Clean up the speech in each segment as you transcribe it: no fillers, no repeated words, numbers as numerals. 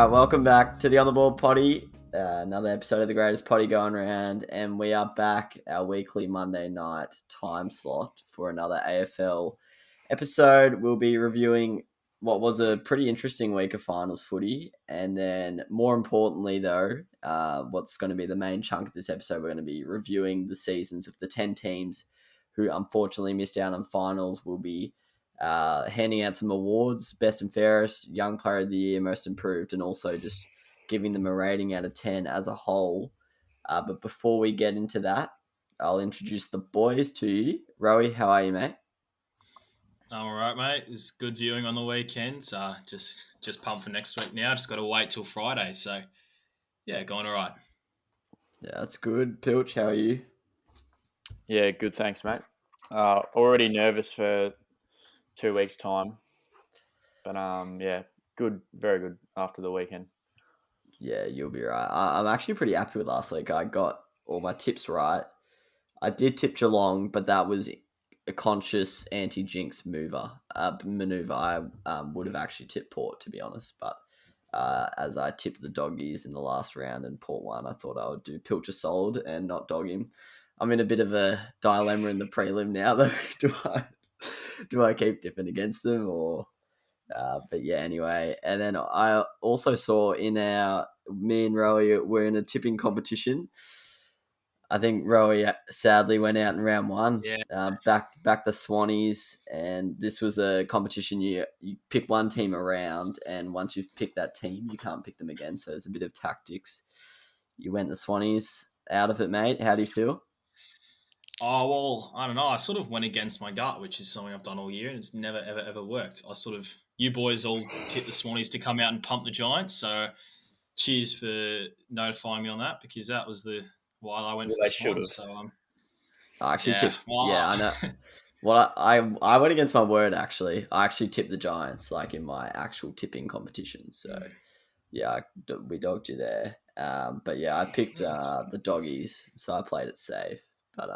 All right, welcome back to the On the Ball Potty. Another episode of the greatest potty going around, and we are back our weekly Monday night time slot for another AFL episode. We'll be reviewing what was a pretty interesting week of finals footy, and then more importantly, though, what's going to be the main chunk of this episode, we're going to be reviewing the seasons of the 10 teams who unfortunately missed out on finals. We'll be handing out some awards, best and fairest, young player of the year, most improved, and also just giving them a rating out of 10 as a whole. But before we get into that, I'll introduce the boys to you. Rowie, how are you, mate? I'm all right, mate. It's good viewing on the weekend. Just pumped for next week now. Just got to wait till Friday. So, yeah, going all right. Yeah, that's good. Pilch, how are you? Yeah, good. Thanks, mate. Already nervous for 2 weeks' time, but yeah, good, very good after the weekend. Yeah, you'll be right. I'm actually pretty happy with last week. I got all my tips right. I did tip Geelong, but that was a conscious anti-jinx maneuver. I would have actually tipped Port, to be honest, but as I tipped the doggies in the last round and Port won, I thought I would do Pilcher solid and not dog him. I'm in a bit of a dilemma in the prelim now, though. do I keep dipping against them or? But yeah, anyway. And then I also saw me and Rowie were in a tipping competition. I think Rowie sadly went out in round one. Yeah. Back the Swannies, and this was a competition you pick one team around, and once you've picked that team, you can't pick them again. So there's a bit of tactics. You went the Swannies out of it, mate. How do you feel? Oh, well, I don't know. I sort of went against my gut, which is something I've done all year, and it's never, ever, ever worked. You boys all tipped the Swannies to come out and pump the Giants. So cheers for notifying me on that, because that was why I went for the Swans. So, I actually yeah. tipped. Well, Yeah, I know. Well, I went against my word, actually. I actually tipped the Giants, like, in my actual tipping competition. So, yeah, we dogged you there. But, yeah, I picked the doggies, so I played it safe. But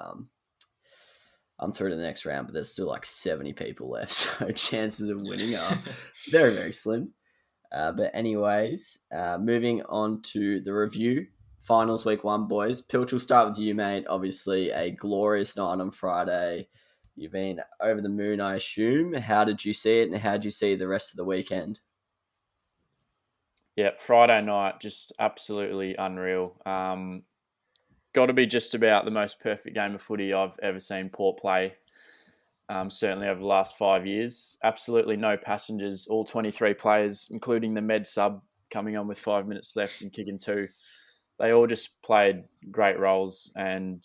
I'm through to the next round, but there's still like 70 people left, so chances of winning are very, very slim. But anyways, moving on to the review. Finals week 1, boys. Pilch, will start with you, mate. Obviously, a glorious night on Friday. You've been over the moon, I assume. How did you see it, and how did you see the rest of the weekend? Yeah, Friday night, just absolutely unreal. Got to be just about the most perfect game of footy I've ever seen Port play. Certainly over the last 5 years. Absolutely no passengers, all 23 players, including the med sub coming on with 5 minutes left and kicking 2. They all just played great roles, and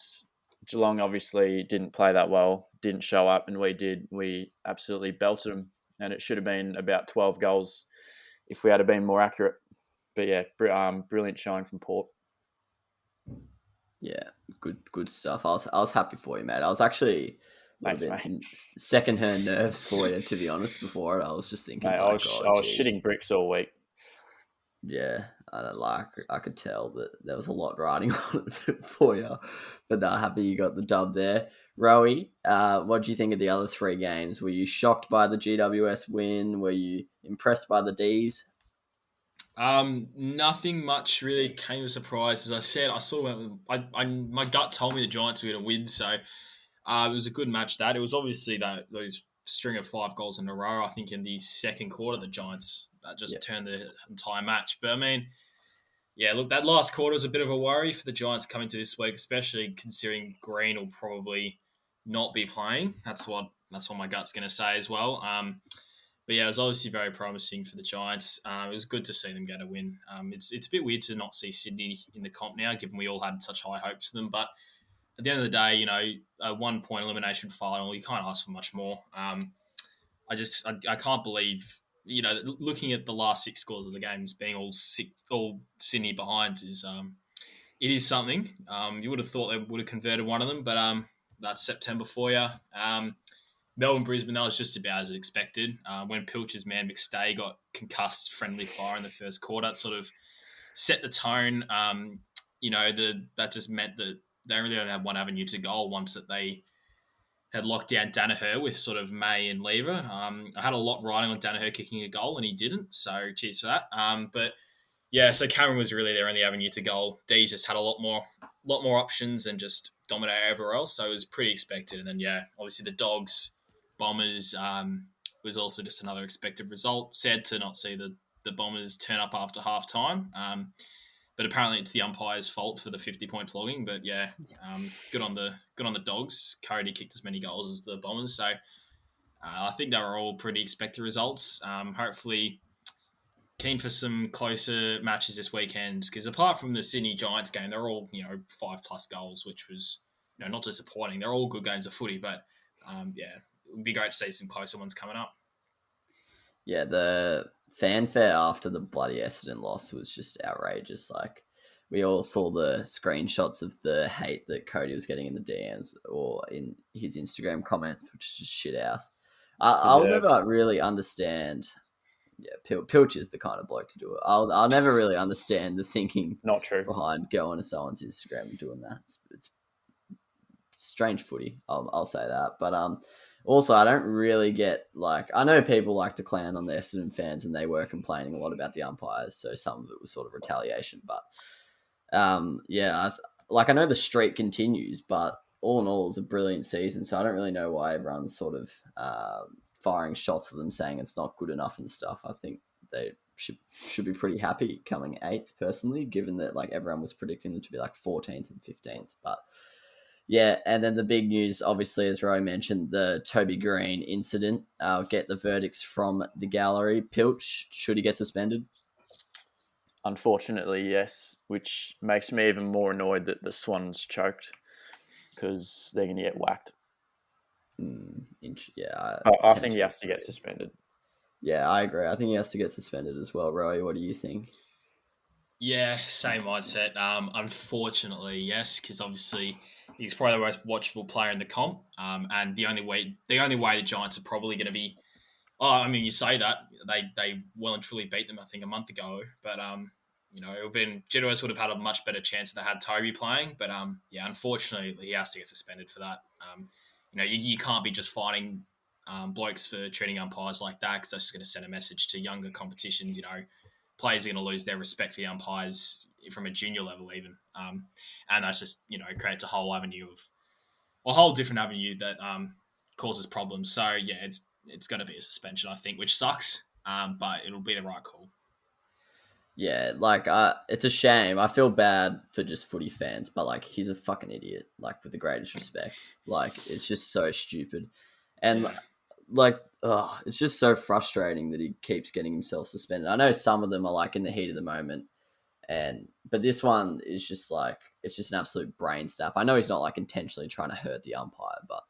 Geelong obviously didn't play that well, didn't show up, and we did. We absolutely belted them, and it should have been about 12 goals if we had been more accurate. But yeah, brilliant showing from Port. Yeah, good stuff. I was happy for you, mate. I was actually a little Thanks, bit mate. second-hand nerves for you, to be honest. Before it, I was just thinking, Mate, I was shitting bricks all week. Yeah, I could tell that there was a lot riding on it for you, but happy you got the dub there. Rowie, what do you think of the other 3 games? Were you shocked by the GWS win? Were you impressed by the Ds? Nothing much really came as a surprise. As I said, I sort of went with, my gut told me the Giants were going to win, so it was a good match. It was obviously those string of 5 goals in a row. I think in the second quarter, the Giants just turned the entire match. But I mean, yeah, look, that last quarter was a bit of a worry for the Giants coming to this week, especially considering Green will probably not be playing. That's what my gut's going to say as well. But yeah, it was obviously very promising for the Giants. It was good to see them get a win. It's a bit weird to not see Sydney in the comp now, given we all had such high hopes for them. But at the end of the day, a 1-point elimination final, you can't ask for much more. I can't believe, looking at the last 6 scores of the games being all Sydney behind it is something. You would have thought they would have converted one of them, but that's September for you. Melbourne, Brisbane, that was just about as expected. When Pilcher's man McStay got concussed friendly fire in the first quarter, it sort of set the tone. That just meant that they really only had one avenue to goal once that they had locked down Danaher with sort of May and Lever. I had a lot riding on Danaher kicking a goal, and he didn't, so cheers for that. But Yeah, so Cameron was really their only avenue to goal. D's just had a lot more options and just dominated everywhere else. So it was pretty expected. And then obviously the Dogs, Bombers was also just another expected result. Sad to not see the Bombers turn up after half time. But apparently it's the umpire's fault for the 50-point flogging. But good on the Dogs. Cody kicked as many goals as the Bombers. So I think they were all pretty expected results. Hopefully keen for some closer matches this weekend because apart from the Sydney Giants game, they're all 5+ goals, which was not disappointing. They're all good games of footy, but it would be great to see some closer ones coming up. Yeah, the fanfare after the bloody Essendon loss was just outrageous. Like, we all saw the screenshots of the hate that Cody was getting in the DMs or in his Instagram comments, which is just shit ass. I'll Deserved. never really understand. Yeah, Pilch is the kind of bloke to do it. I'll never really understand the thinking Not true. behind going to someone's Instagram and doing that. It's strange footy. I'll say that, but also I don't really get, like, I know people like to clown on the Essendon fans and they were complaining a lot about the umpires, so some of it was sort of retaliation. But I know the streak continues, but all in all, it's a brilliant season. So I don't really know why everyone's sort of firing shots at them, saying it's not good enough and stuff. I think they should be pretty happy coming 8th, personally, given that like everyone was predicting them to be like 14th and 15th. But yeah, and then the big news, obviously, as Roy mentioned, the Toby Green incident. I'll get the verdicts from the gallery. Pilch, should he get suspended? Unfortunately, yes, which makes me even more annoyed that the Swans choked because they're going to get whacked. I think he has to get suspended. Yeah, I agree. I think he has to get suspended as well. Roy, what do you think? Yeah, same mindset. Unfortunately, yes, because obviously he's probably the most watchable player in the comp. And the only way the Giants are probably going to be. Oh, I mean, you say that they well and truly beat them, I think, a month ago. But it would have been Jitteros would have had a much better chance if they had Toby playing. But unfortunately, he has to get suspended for that. You can't be just fighting blokes for treating umpires like that because that's just going to send a message to younger competitions. Players are going to lose their respect for the umpires from a junior level, even, and that's just creates a whole different avenue that causes problems. So yeah, it's going to be a suspension, I think, which sucks, but it'll be the right call. Yeah, like it's a shame. I feel bad for just footy fans, but like he's a fucking idiot. Like, with the greatest respect, like it's just so stupid, and it's just so frustrating that he keeps getting himself suspended. I know some of them are like in the heat of the moment, but this one is just like, it's just an absolute brain snap. I know he's not like intentionally trying to hurt the umpire, but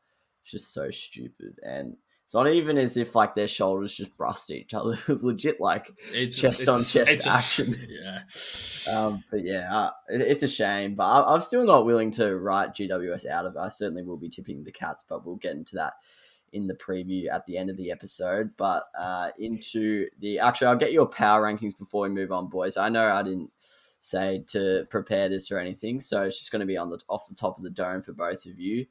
it's just so stupid. And it's not even as if like their shoulders just brushed each other. It was legit like chest on chest action. But yeah, it's a shame. But I'm still not willing to write GWS out of it. I certainly will be tipping the Cats, but we'll get into that in the preview at the end of the episode. But I'll get your power rankings before we move on, boys. I know I didn't say to prepare this or anything, so it's just going to be off the top of the dome for both of you.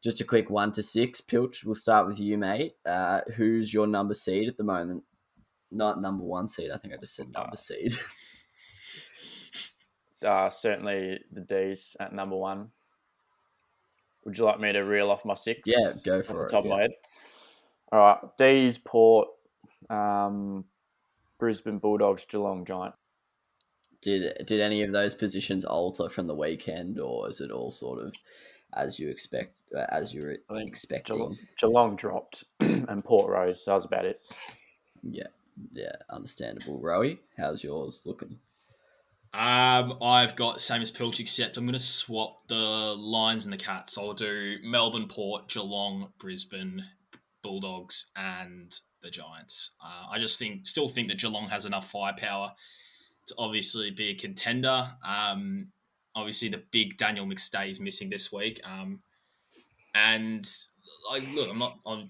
Just a quick 1 to 6. Pilch, we'll start with you, mate. Who's your number seed at the moment? Not number 1 seed. I think I just said number seed. Certainly the D's at number 1. Would you like me to reel off my 6? Yeah, go for off it. the top of my head. All right, D's, Port, Brisbane Bulldogs, Geelong Giant. Did any of those positions alter from the weekend, or is it all sort of as you expect, as you were expecting? Geelong dropped and Port rose. That was about it. Yeah, understandable. Rowie, how's yours looking? I've got same as Pilch, except I'm going to swap the Lions and the Cats. I'll do Melbourne, Port, Geelong, Brisbane, Bulldogs, and the Giants. I just still think that Geelong has enough firepower to obviously be a contender. Obviously, the big Daniel McStay is missing this week. And look, I'm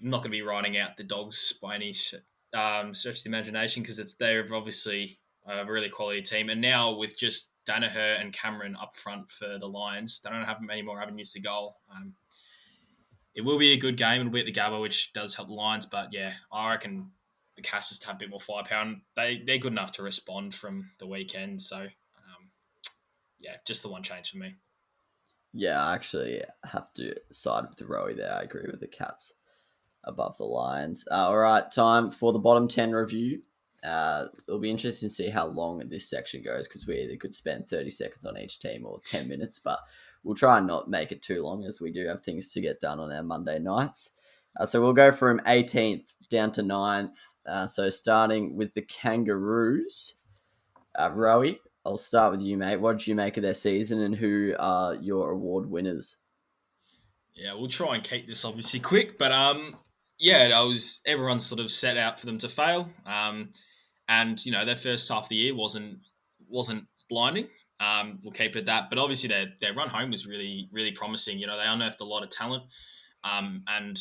not going to be writing out the Dogs by any stretch of the imagination because they're obviously a really quality team. And now with just Danaher and Cameron up front for the Lions, they don't have many more avenues to goal. It will be a good game. It'll be at the Gabba, which does help the Lions. But yeah, I reckon the Cats just have a bit more firepower, and they're good enough to respond from the weekend. So, just the one change for me. Yeah, I actually have to side with the Rowie there. I agree with the Cats above the Lions. All right, time for the bottom 10 review. It'll be interesting to see how long this section goes because we either could spend 30 seconds on each team or 10 minutes, but we'll try and not make it too long as we do have things to get done on our Monday nights. So we'll go from 18th down to 9th. So starting with the Kangaroos. Rowie, I'll start with you, mate. What did you make of their season and who are your award winners? Yeah, we'll try and keep this obviously quick, but everyone sort of set out for them to fail. And their first half of the year wasn't blinding. We'll keep it at that. But obviously their run home was really, really promising. They unearthed a lot of talent. And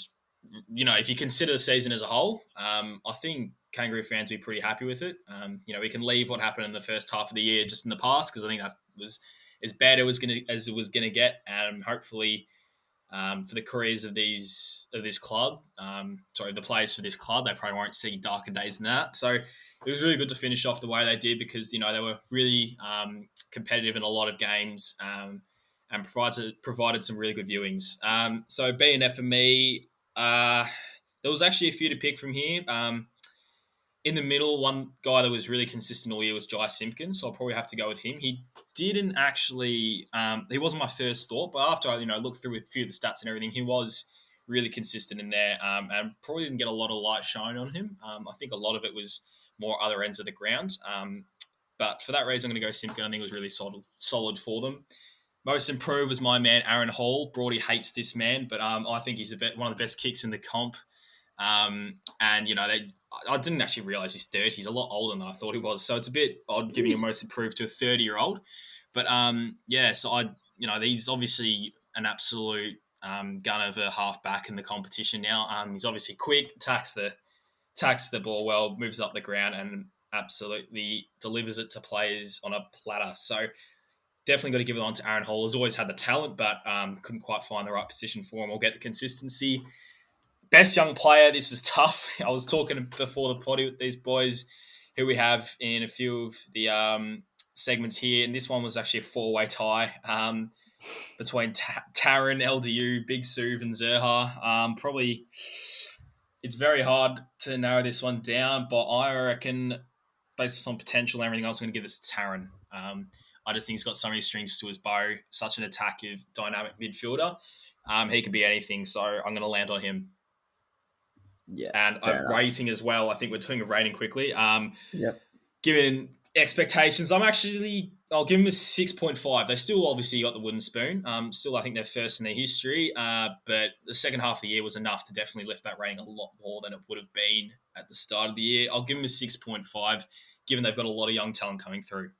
if you consider the season as a whole, I think Kangaroo fans will be pretty happy with it. We can leave what happened in the first half of the year just in the past because I think that was as bad as it was gonna get. And hopefully, for the careers of this club, the players for this club, they probably won't see darker days than that. So it was really good to finish off the way they did because they were really competitive in a lot of games and provided some really good viewings. So B and F for me, there was actually a few to pick from here. In the middle, one guy that was really consistent all year was Jai Simpkins, so I'll probably have to go with him. He didn't actually, he wasn't my first thought, but after I looked through a few of the stats and everything, he was really consistent in there and probably didn't get a lot of light shown on him. I think a lot of it was more other ends of the ground. But for that reason, I'm going to go Simpkin. I think it was really solid for them. Most improved was my man, Aaron Hall. Brody hates this man, but I think he's one of the best kicks in the comp. I didn't actually realize he's 30. He's a lot older than I thought he was. So it's a bit odd giving a most improved to a 30-year-old. But he's obviously an absolute gun of a halfback in the competition now. He's obviously quick, attacks the ball well, moves up the ground, and absolutely delivers it to players on a platter. So definitely got to give it on to Aaron Hall. He's always had the talent, but couldn't quite find the right position for him or get the consistency. Best young player, this was tough. I was talking before the potty with these boys who we have in a few of the segments here, and this one was actually a four-way tie between Taran, LDU, Big Suv, and Zerha. Probably it's very hard to narrow this one down, but I reckon based on potential and everything else, I'm going to give this to Taran. I just think he's got so many strings to his bow, such an attackive, dynamic midfielder. He could be anything, so I'm going to land on him. Yeah, and a rating as well. I think we're doing a rating quickly. Yep. Given expectations, I'll give them a 6.5. They still obviously got the wooden spoon. Still, I think they're first in their history. But the second half of the year was enough to definitely lift that rating a lot more than it would have been at the start of the year. I'll give them a 6.5, given they've got a lot of young talent coming through.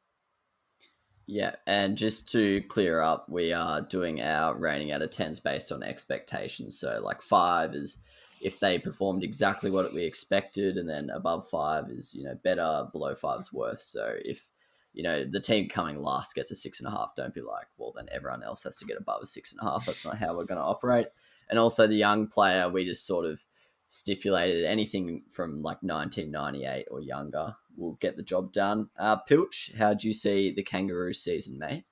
Yeah, and just to clear up, we are doing our rating out of 10s based on expectations. So, 5 is if they performed exactly what we expected, and then above 5 is, better, below 5 is worse. So, if, the team coming last gets a 6.5, don't be like, well, then everyone else has to get above a 6.5. That's not how we're going to operate. And also, the young player, we just sort of stipulated anything from 1998 or younger will get the job done. Pilch, how do you see the Kangaroo season, mate?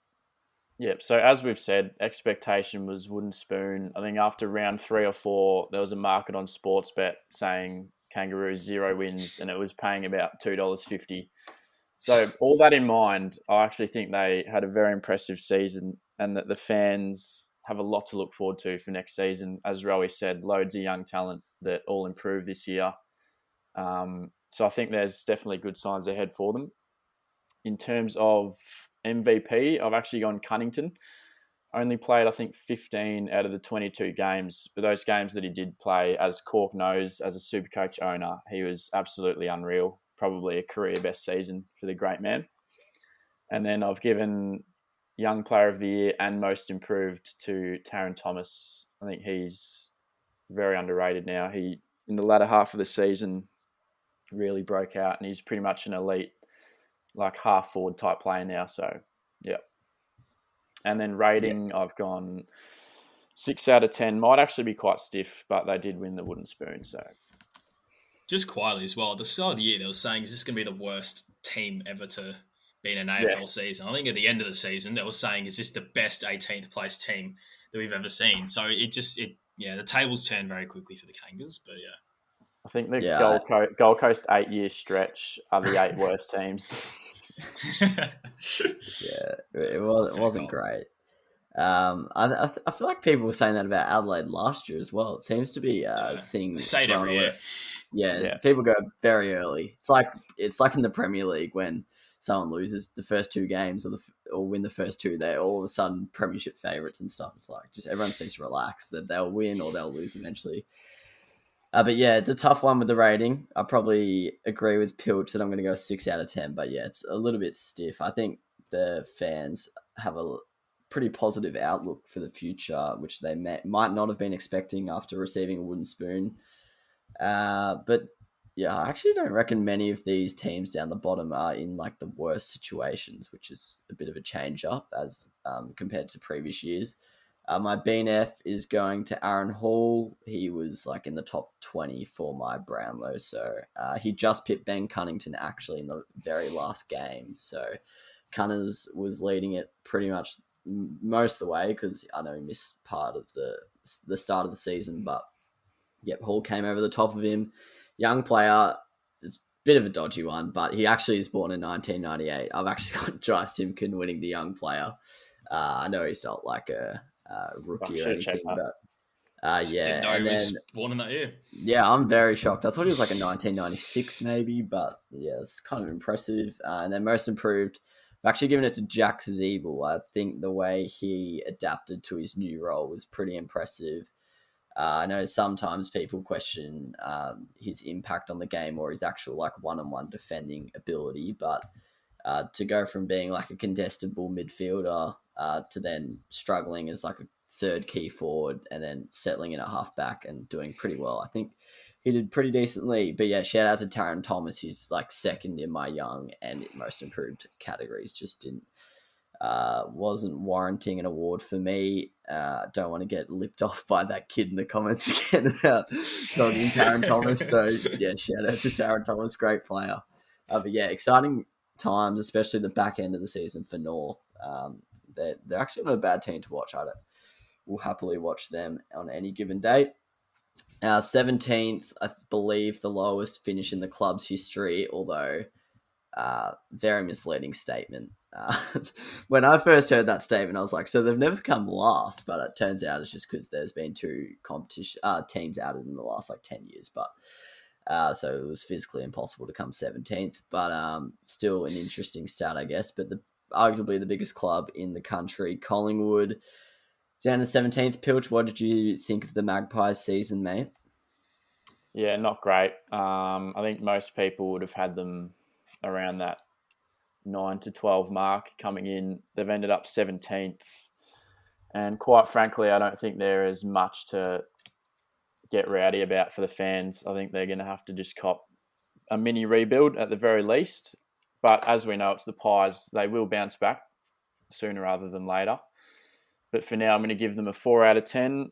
Yep. So as we've said, expectation was wooden spoon. I think after round 3 or 4, there was a market on Sportsbet saying Kangaroos 0 wins, and it was paying about $2.50. So all that in mind, I actually think they had a very impressive season, and that the fans have a lot to look forward to for next season. As Rowie said, loads of young talent that all improved this year. So I think there's definitely good signs ahead for them. In terms of MVP, I've actually gone Cunnington. Only played, I think, 15 out of the 22 games. But those games that he did play, as Cork knows, as a Supercoach owner, he was absolutely unreal. Probably a career best season for the great man. And then I've given Young Player of the Year and Most Improved to Taran Thomas. I think he's very underrated now. He, in the latter half of the season, really broke out, and he's pretty much an elite, half forward type player now. So, yeah. And then rating, I've gone 6 out of 10. Might actually be quite stiff, but they did win the wooden spoon. So, just quietly as well, at the start of the year, they were saying, is this going to be the worst team ever to be in an Yeah, AFL season? I think at the end of the season, they were saying, is this the best 18th place team that we've ever seen? So the tables turned very quickly for the Kangas, but yeah. I think the Yeah, Gold Coast 8-year stretch are the 8 worst teams. yeah, it Fair wasn't call. great. I feel like people were saying that about Adelaide last year as well. It seems to be a Yeah. They thing say it thrown every away. year. Yeah, Yeah, people go very early. It's like in the Premier League when someone loses the first two games or win the first two, they're all of a sudden premiership favourites and stuff. It's like just everyone just needs to relax that they'll win or they'll lose eventually. But yeah, it's a tough one with the rating. I probably agree with Pilch that I'm going to go 6 out of 10. But yeah, it's a little bit stiff. I think the fans have a pretty positive outlook for the future, which they might not have been expecting after receiving a wooden spoon. But yeah, I actually don't reckon many of these teams down the bottom are in like the worst situations, which is a bit of a change up as compared to previous years. My BNF is going to Aaron Hall. He was like in the top 20 for my Brownlow. So he just pipped Ben Cunnington actually in the very last game. So Cunners was leading it pretty much most of the way because I know he missed part of the start of the season, but yep, Hall came over the top of him. Young player, it's a bit of a dodgy one, but he actually is born in 1998. I've actually got Jai Simpkin winning the young player. I know he's not like a I rookie or should have checked anything, that. but Didn't yeah. know And he then, was born in that year. yeah, I'm very shocked. I thought he was like a 1996 maybe, but yeah, it's kind of impressive. And then most improved, I've actually given it to Jack Zeeble. I think the way he adapted to his new role was pretty impressive. I know sometimes people question his impact on the game or his actual like one-on-one defending ability, but to go from being like a contestable midfielder to then struggling as like a third key forward and then settling in a halfback and doing pretty well, I think he did pretty decently. But yeah, shout out to Taron Thomas. He's like second in my young and most improved categories. Just didn't wasn't warranting an award for me. Don't want to get lipped off by that kid in the comments again about talking Taron Thomas. So yeah, shout out to Taron Thomas, great player. But yeah, exciting times, especially the back end of the season for North. They're actually not a bad team to watch. Will happily watch them on any given day. 17th, I believe, the lowest finish in the club's history, although very misleading statement. When I first heard that statement, I was like, so they've never come last, but it turns out it's just because there's been two teams added in the last like 10 years. But so it was physically impossible to come 17th, but still an interesting stat, I guess. But arguably the biggest club in the country, Collingwood, down to 17th. Pilch, what did you think of the Magpies season, mate? Yeah, not great. I think most people would have had them around that 9 to 12 mark coming in. They've ended up 17th. And quite frankly, I don't think there is much to get rowdy about for the fans. I think they're going to have to just cop a mini rebuild at the very least. But as we know, it's the Pies. They will bounce back sooner rather than later. But for now, I'm going to give them a 4 out of 10.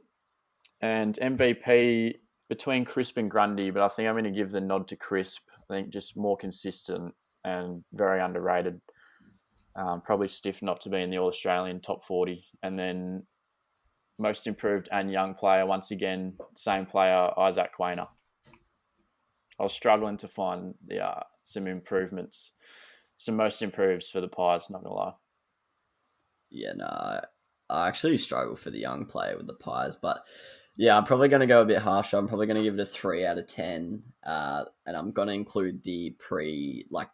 And MVP between Crisp and Grundy, but I think I'm going to give the nod to Crisp. I think just more consistent and very underrated. Probably stiff not to be in the All Australian top 40. And then most improved and young player, once again, same player, Isaac Quainer. I was struggling to find some improvements, some most improves for the Pies, not going to lie. Yeah, no, I actually struggle for the young player with the Pies, but yeah, I'm probably going to go a bit harsher. I'm probably going to give it a 3 out of 10, and I'm going to include the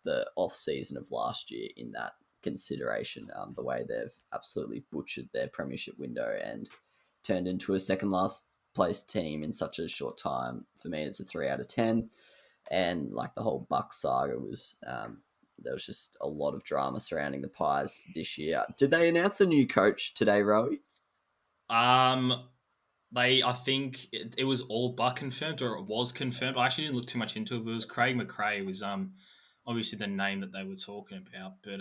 the off season of last year in that consideration. The way they've absolutely butchered their premiership window and turned into a second last place team in such a short time. For me, it's a 3 out of 10, and like the whole Buck saga was. There was just a lot of drama surrounding the Pies this year. Did they announce a new coach today, Rowie? I think it was all but confirmed, or it was confirmed. I actually didn't look too much into it, but it was Craig McRae was obviously the name that they were talking about. But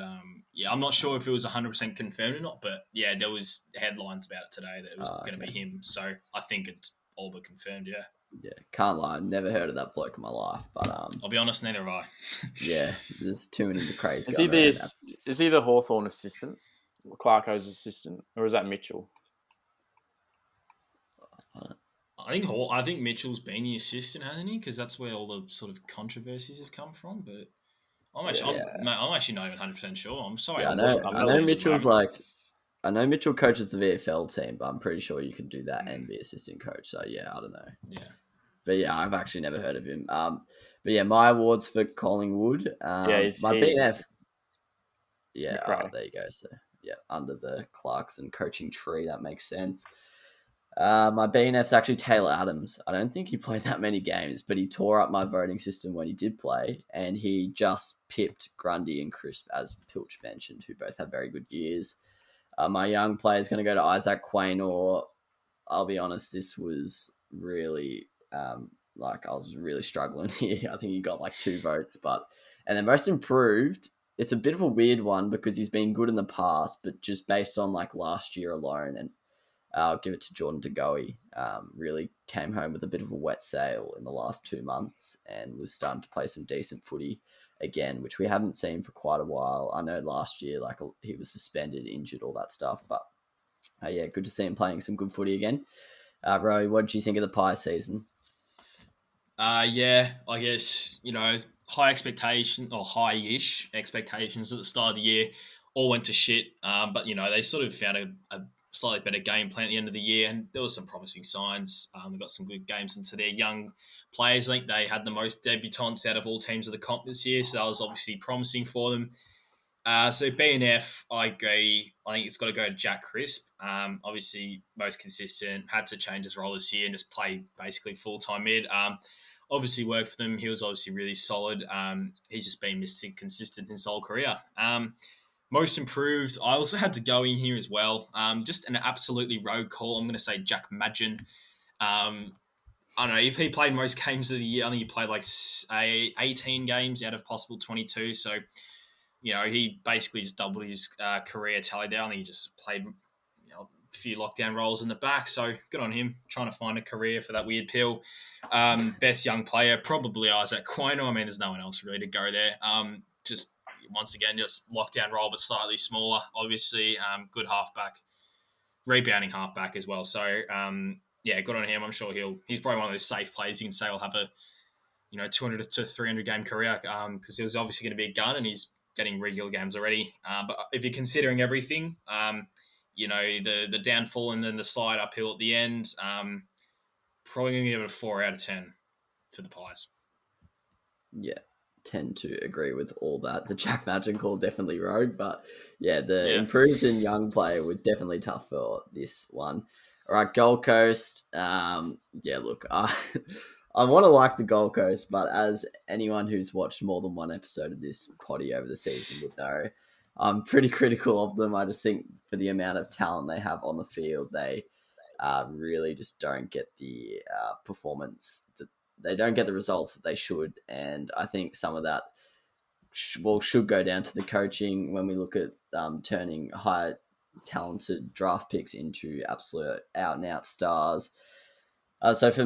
yeah, I'm not sure if it was 100% confirmed or not. But yeah, there was headlines about it today that it was going to be him. So I think it's all but confirmed. Yeah, Yeah, can't lie, never heard of that bloke in my life, but I'll be honest, neither have I. yeah, there's too many craze Is going around. he the Hawthorn assistant, Clarko's assistant, or is that Mitchell? I think Mitchell's been the assistant, hasn't he? Because that's where all the sort of controversies have come from. But I'm actually not even 100% sure. I'm sorry. Yeah, I'm pulling I'm I not know teams at the Mitchell's moment. like, I know Mitchell coaches the VFL team, but I'm pretty sure you can do that and be assistant coach. So yeah, I don't know. Yeah. But yeah, I've actually never heard of him. But yeah, my awards for Collingwood. Yeah, My he's BNF. Yeah, McRae. there you go. So yeah, under the Clarkson coaching tree, that makes sense. My BNF's actually Taylor Adams. I don't think he played that many games, but he tore up my voting system when he did play, and he just pipped Grundy and Crisp, as Pilch mentioned, who both have very good years. My young player is going to go to Isaac Quain, or I'll be honest, this was really I was really struggling here. I think he got like 2 votes, and then most improved. It's a bit of a weird one because he's been good in the past, but just based on like last year alone, and I'll give it to Jordan De Goey. Really came home with a bit of a wet sail in the last 2 months and was starting to play some decent footy again, which we haven't seen for quite a while. I know last year, like he was suspended, injured, all that stuff, but yeah, good to see him playing some good footy again. Rowie, what did you think of the Pie season? Yeah, I guess, high expectation or high-ish expectations at the start of the year all went to shit. But, they sort of found a slightly better game plan at the end of the year, and there were some promising signs. They got some good games into their young players. I think they had the most debutants out of all teams of the comp this year, so that was obviously promising for them. So BNF, I agree. I think it's got to go to Jack Crisp. Obviously, most consistent. Had to change his role this year and just play basically full-time mid. Obviously worked for them. He was obviously really solid. He's just been Mr. Consistent his whole career. Most improved, I also had to go in here as well. Just an absolutely rogue call. I'm going to say Jack Madgen. I don't know if he played most games of the year. I think he played like 18 games out of possible 22. So, he basically just doubled his career tally there. I think he just played a few lockdown roles in the back. So good on him, trying to find a career for that weird pill. Best young player, probably Isaac Quino. I mean, there's no one else really to go there. Just once again, just lockdown role, but slightly smaller. Obviously, good halfback, rebounding halfback as well. So yeah, good on him. I'm sure he's probably one of those safe players you can say will have a 200 to 300 game career because he was obviously going to be a gun and he's getting regular games already. But if you're considering everything, the downfall and then the slide uphill at the end, probably going to give it a 4 out of 10 for the Pies. Yeah, tend to agree with all that. The Jack Madgen call definitely rogue, but yeah, the improved and young player were definitely tough for this one. All right, Gold Coast. Yeah, look, I want to like the Gold Coast, but as anyone who's watched more than one episode of this potty over the season would know, I'm pretty critical of them. I just think for the amount of talent they have on the field, they really just don't get the performance that they don't get the results that they should. And I think some of that should go down to the coaching when we look at turning high talented draft picks into absolute out and out stars. So for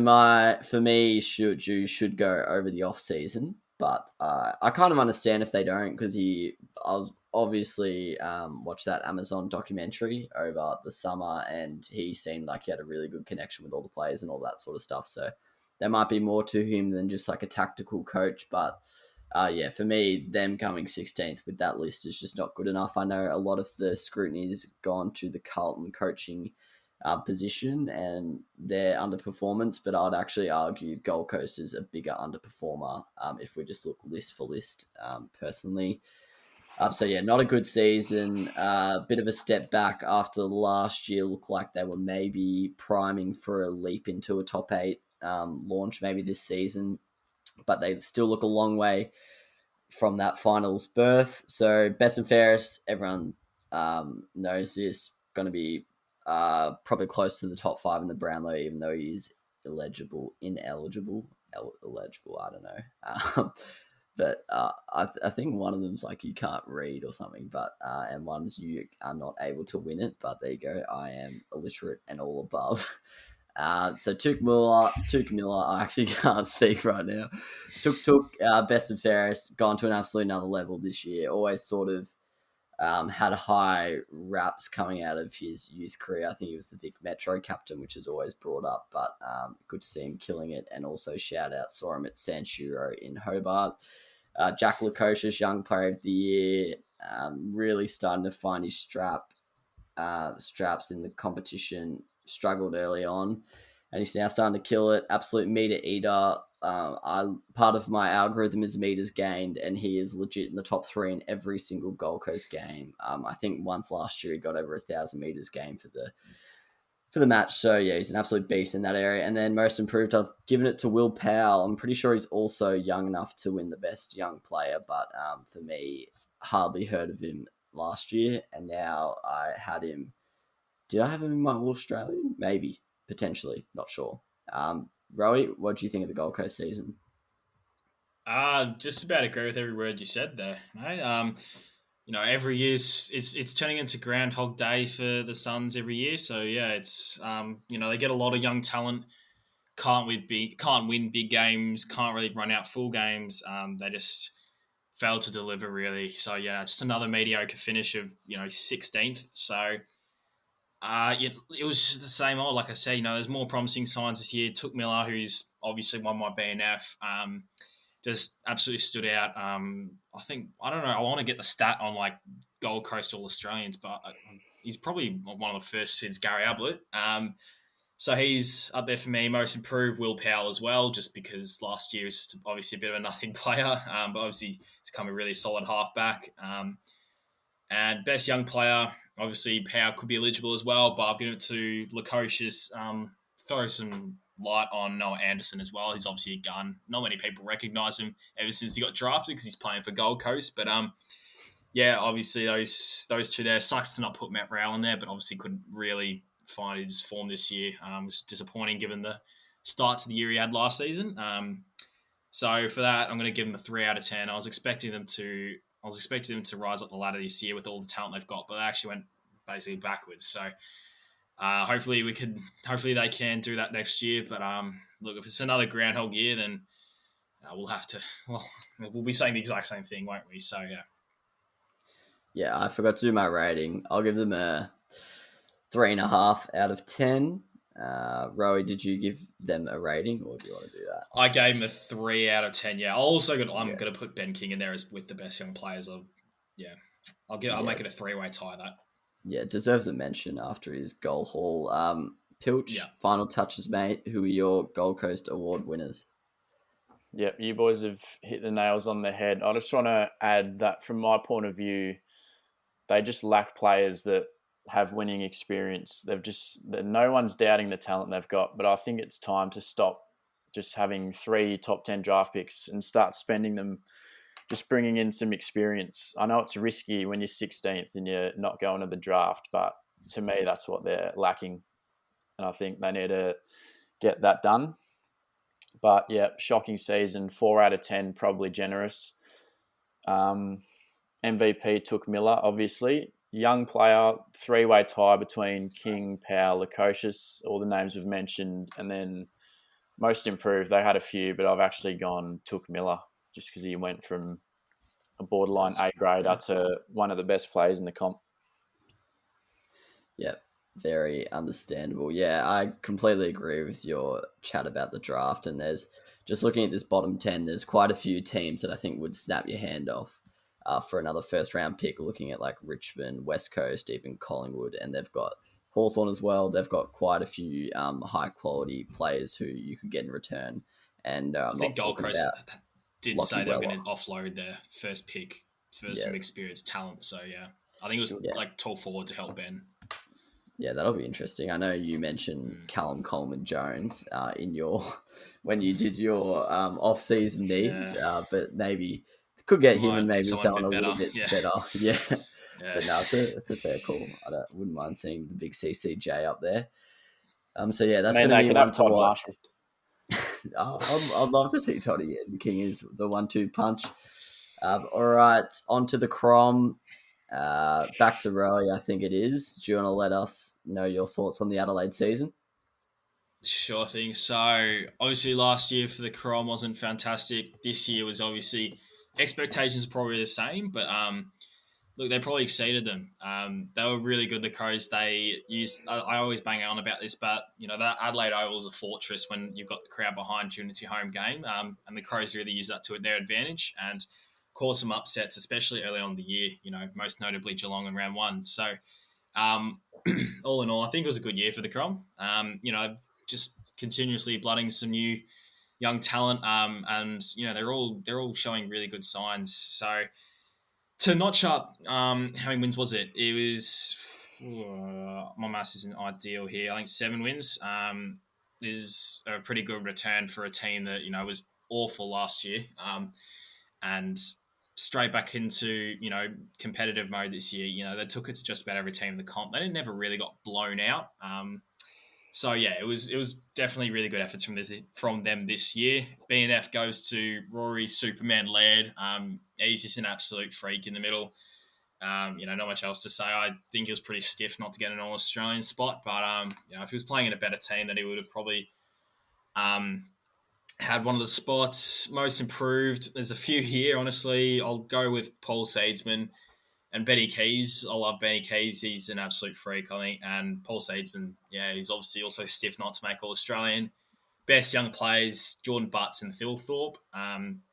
me, should go over the off season, but I kind of understand if they don't because I was obviously watched that Amazon documentary over the summer, and he seemed like he had a really good connection with all the players and all that sort of stuff. So there might be more to him than just like a tactical coach, but yeah, for me, them coming 16th with that list is just not good enough. I know a lot of the scrutiny has gone to the Carlton coaching position and their underperformance, but I'd actually argue Gold Coast is a bigger underperformer if we just look list for list personally. So yeah, not a good season. Bit of a step back after last year. Looked like they were maybe priming for a leap into a top 8 launch maybe this season, but they still look a long way from that finals berth. So best and fairest, everyone knows this. Going to be probably close to the top 5 in the Brownlow, even though he is ineligible. I don't know. But I think one of them's like you can't read or something, but and one's you are not able to win it. But there you go. I am illiterate and all above. So Took Miller, I actually can't speak right now. Took best and fairest, gone to an absolute another level this year. Always sort of had high raps coming out of his youth career. I think he was the Vic Metro captain, which is always brought up, but good to see him killing it. And also shout out, saw him at San Shiro in Hobart. Jack Lukosius, Young Player of the Year, really starting to find his straps in the competition. Struggled early on, and he's now starting to kill it. Absolute meter eater. Part of my algorithm is meters gained, and he is legit in the top 3 in every single Gold Coast game. I think once last year he got over 1,000 meters gained for the match. So yeah, he's an absolute beast in that area. And then most improved, I've given it to Will Powell. I'm pretty sure he's also young enough to win the best young player, but for me, hardly heard of him last year, and now I had him. Did I have him in my All Australian? Maybe, potentially, not sure. Rowie, what do you think of the Gold Coast season? Just about agree with every word you said there, mate. Every year it's turning into Groundhog Day for the Suns every year. So yeah, it's they get a lot of young talent, can't win big games, can't really run out full games. They just fail to deliver really. So yeah, just another mediocre finish of 16th. So it was just the same old. Like I said, there's more promising signs this year. Took Miller, who's obviously won my BNF. Just absolutely stood out. I don't know. I want to get the stat on like Gold Coast All Australians, but he's probably one of the first since Gary Ablett. So he's up there for me. Most improved, Will Powell as well, just because last year was obviously a bit of a nothing player, but obviously he's become a really solid halfback. And best young player, obviously Powell could be eligible as well, but I've given it to Lukosius. Throw some light on Noah Anderson as well. He's obviously a gun. Not many people recognise him ever since he got drafted because he's playing for Gold Coast. But yeah, obviously those two there. Sucks to not put Matt Rowell in there, but obviously couldn't really find his form this year. It was disappointing given the start to the year he had last season. So for that, I'm going to give them a 3 out of 10. I was expecting them to rise up the ladder this year with all the talent they've got, but they actually went basically backwards. So hopefully they can do that next year. But look, if it's another groundhog year, then we'll be saying the exact same thing, won't we? So yeah. Yeah, I forgot to do my rating. I'll give them a 3.5 out of 10. Rowie, did you give them a rating, or do you want to do that? I gave him a 3 out of 10. Yeah, I'm going to put Ben King in there as with the best young players. I'll make it a 3-way tie. That deserves a mention after his goal haul. Pilch, final touches, mate. Who are your Gold Coast Award winners? Yep, you boys have hit the nails on the head. I just want to add that from my point of view, they just lack players that have winning experience. No one's doubting the talent they've got, but I think it's time to stop just having 3 top 10 draft picks and start spending them, just bringing in some experience. I know it's risky when you're 16th and you're not going to the draft, but to me, that's what they're lacking. And I think they need to get that done. But yeah, shocking season, 4 out of 10, probably generous. MVP took Miller, obviously. Young player, 3-way tie between King, Powell, Lukosius, all the names we've mentioned. And then most improved, they had a few, but I've actually gone took Miller just because he went from a borderline A grader to one of the best players in the comp. Yep, very understandable. Yeah, I completely agree with your chat about the draft. And there's just looking at this bottom 10, there's quite a few teams that I think would snap your hand off for another first round pick, looking at like Richmond, West Coast, even Collingwood, and they've got Hawthorn as well. They've got quite a few high quality players who you could get in return. And I think Gold Coast did say they were going to offload their first pick for some experienced talent. So yeah, I think it was like tall forward to help Ben. Yeah, that'll be interesting. I know you mentioned Callum Coleman Jones in your when you did your off-season needs, but maybe could get him and maybe someone a little bit better. Yeah. But no, it's a fair call. Wouldn't mind seeing the big CCJ up there. So yeah, that's going to be one to watch. I'd love to see Toddy in. King is the 1-2 punch. All right, on to the Crom. Back to Rowie, I think it is. Do you want to let us know your thoughts on the Adelaide season? Sure thing. So obviously last year for the Crom wasn't fantastic. This year was obviously expectations are probably the same, but look, they probably exceeded them. They were really good. The Crows. They used. I always bang on about this, but that Adelaide Oval is a fortress when you've got the crowd behind you and it's your home game. And the Crows really use that to their advantage and cause some upsets, especially early on in the year. Most notably Geelong in round one. So um, all in all, I think it was a good year for the Crom. Just continuously blooding some new young talent, and they're all showing really good signs. So to notch up, how many wins was it? It was my maths isn't ideal here. I think 7 wins. Is a pretty good return for a team that was awful last year. And straight back into competitive mode this year. They took it to just about every team in the comp. They never really got blown out. So yeah, it was definitely really good efforts from them this year. BNF goes to Rory Superman Laird. He's just an absolute freak in the middle. Not much else to say. I think he was pretty stiff not to get an All Australian spot, but if he was playing in a better team, then he would have probably um, had one of the spots. Most improved. There's a few here. Honestly, I'll go with Paul Seedsman and Benny Keys. I love Benny Keys. He's an absolute freak, I think. And Paul Seedsman, yeah, he's obviously also stiff not to make All Australian. Best young players, Jordan Butts and Phil Thorpe.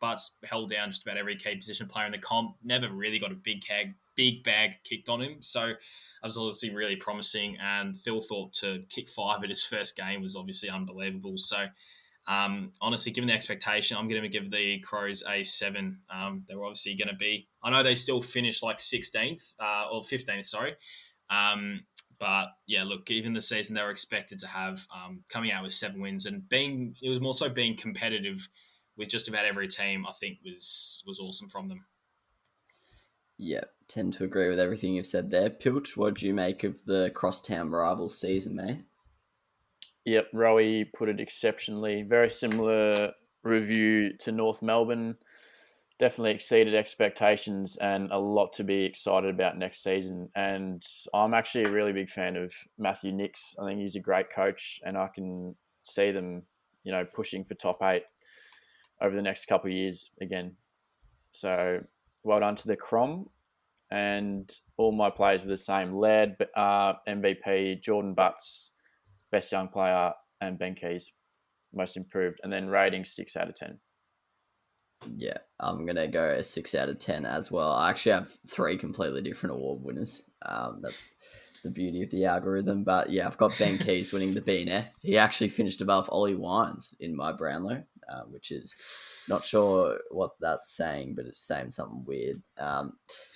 Butts held down just about every key position player in the comp. Never really got a big bag kicked on him. So I was obviously really promising. And Phil Thorpe to kick 5 at his first game was obviously unbelievable. So honestly, given the expectation, I'm going to give the Crows a 7. They were obviously going to be. I know they still finished like 16th or 15th, sorry. But yeah, look, even the season they were expected to have, coming out with 7 wins and it was more so being competitive with just about every team, I think was awesome from them. Yeah, tend to agree with everything you've said there. Pilch, what do you make of the crosstown rivals season, mate? Yep, Rowie put it exceptionally. Very similar review to North Melbourne. Definitely exceeded expectations and a lot to be excited about next season. And I'm actually a really big fan of Matthew Nix. I think he's a great coach and I can see them, pushing for top 8 over the next couple of years again. So well done to the Crom. And all my players were the same. Laird, MVP, Jordan Butts, best young player, and Ben Keys, most improved. And then rating 6 out of 10. Yeah, I'm going to go a 6 out of 10 as well. I actually have 3 completely different award winners. That's the beauty of the algorithm. But yeah, I've got Ben Keys winning the BNF. He actually finished above Ollie Wines in my Brownlow, which is not sure what that's saying, but it's saying something weird.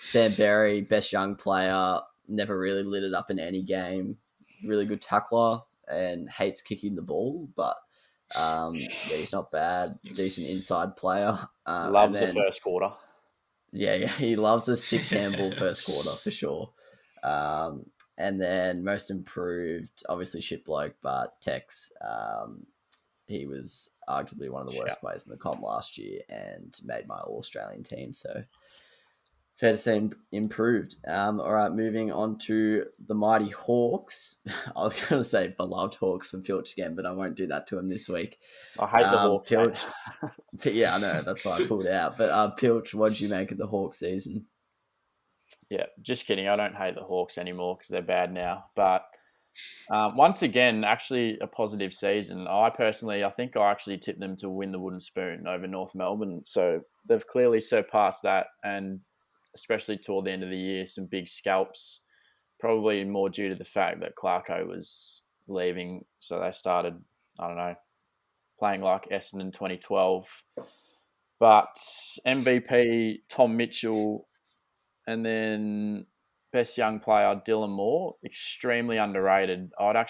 Sam Berry, best young player, never really lit it up in any game. Really good tackler and hates kicking the ball, but yeah, he's not bad. Decent inside player. Loves the first quarter. Yeah, he loves a 6 handball first quarter for sure. And then most improved, obviously shit bloke, but Tex. He was arguably one of the worst players in the comp last year and made my All Australian team. So fair to say improved. All right, moving on to the mighty Hawks. I was going to say beloved Hawks from Pilch again, but I won't do that to him this week. I hate the Hawks. Pilch, yeah, I know. That's why I pulled out. But Pilch, what did you make of the Hawks season? Yeah, just kidding. I don't hate the Hawks anymore because they're bad now. But once again, actually a positive season. I think I actually tipped them to win the Wooden Spoon over North Melbourne. So they've clearly surpassed that. And especially toward the end of the year, some big scalps, probably more due to the fact that Clarko was leaving. So they started, I don't know, playing like Essendon in 2012. But MVP, Tom Mitchell, and then best young player, Dylan Moore, extremely underrated. I'd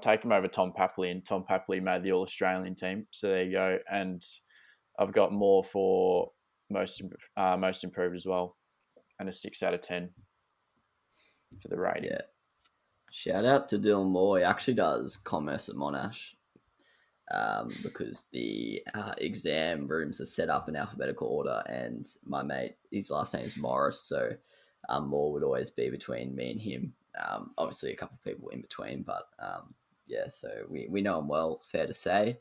take him over Tom Papley, and Tom Papley made the All-Australian team. So there you go. And I've got Moore for most improved as well, and a 6 out of 10 for the rating. Yeah. Shout out to Dylan Moore. He actually does commerce at Monash because the exam rooms are set up in alphabetical order, and my mate, his last name is Morris, so Moore would always be between me and him. Obviously, a couple of people in between, but yeah, so we know him well, fair to say.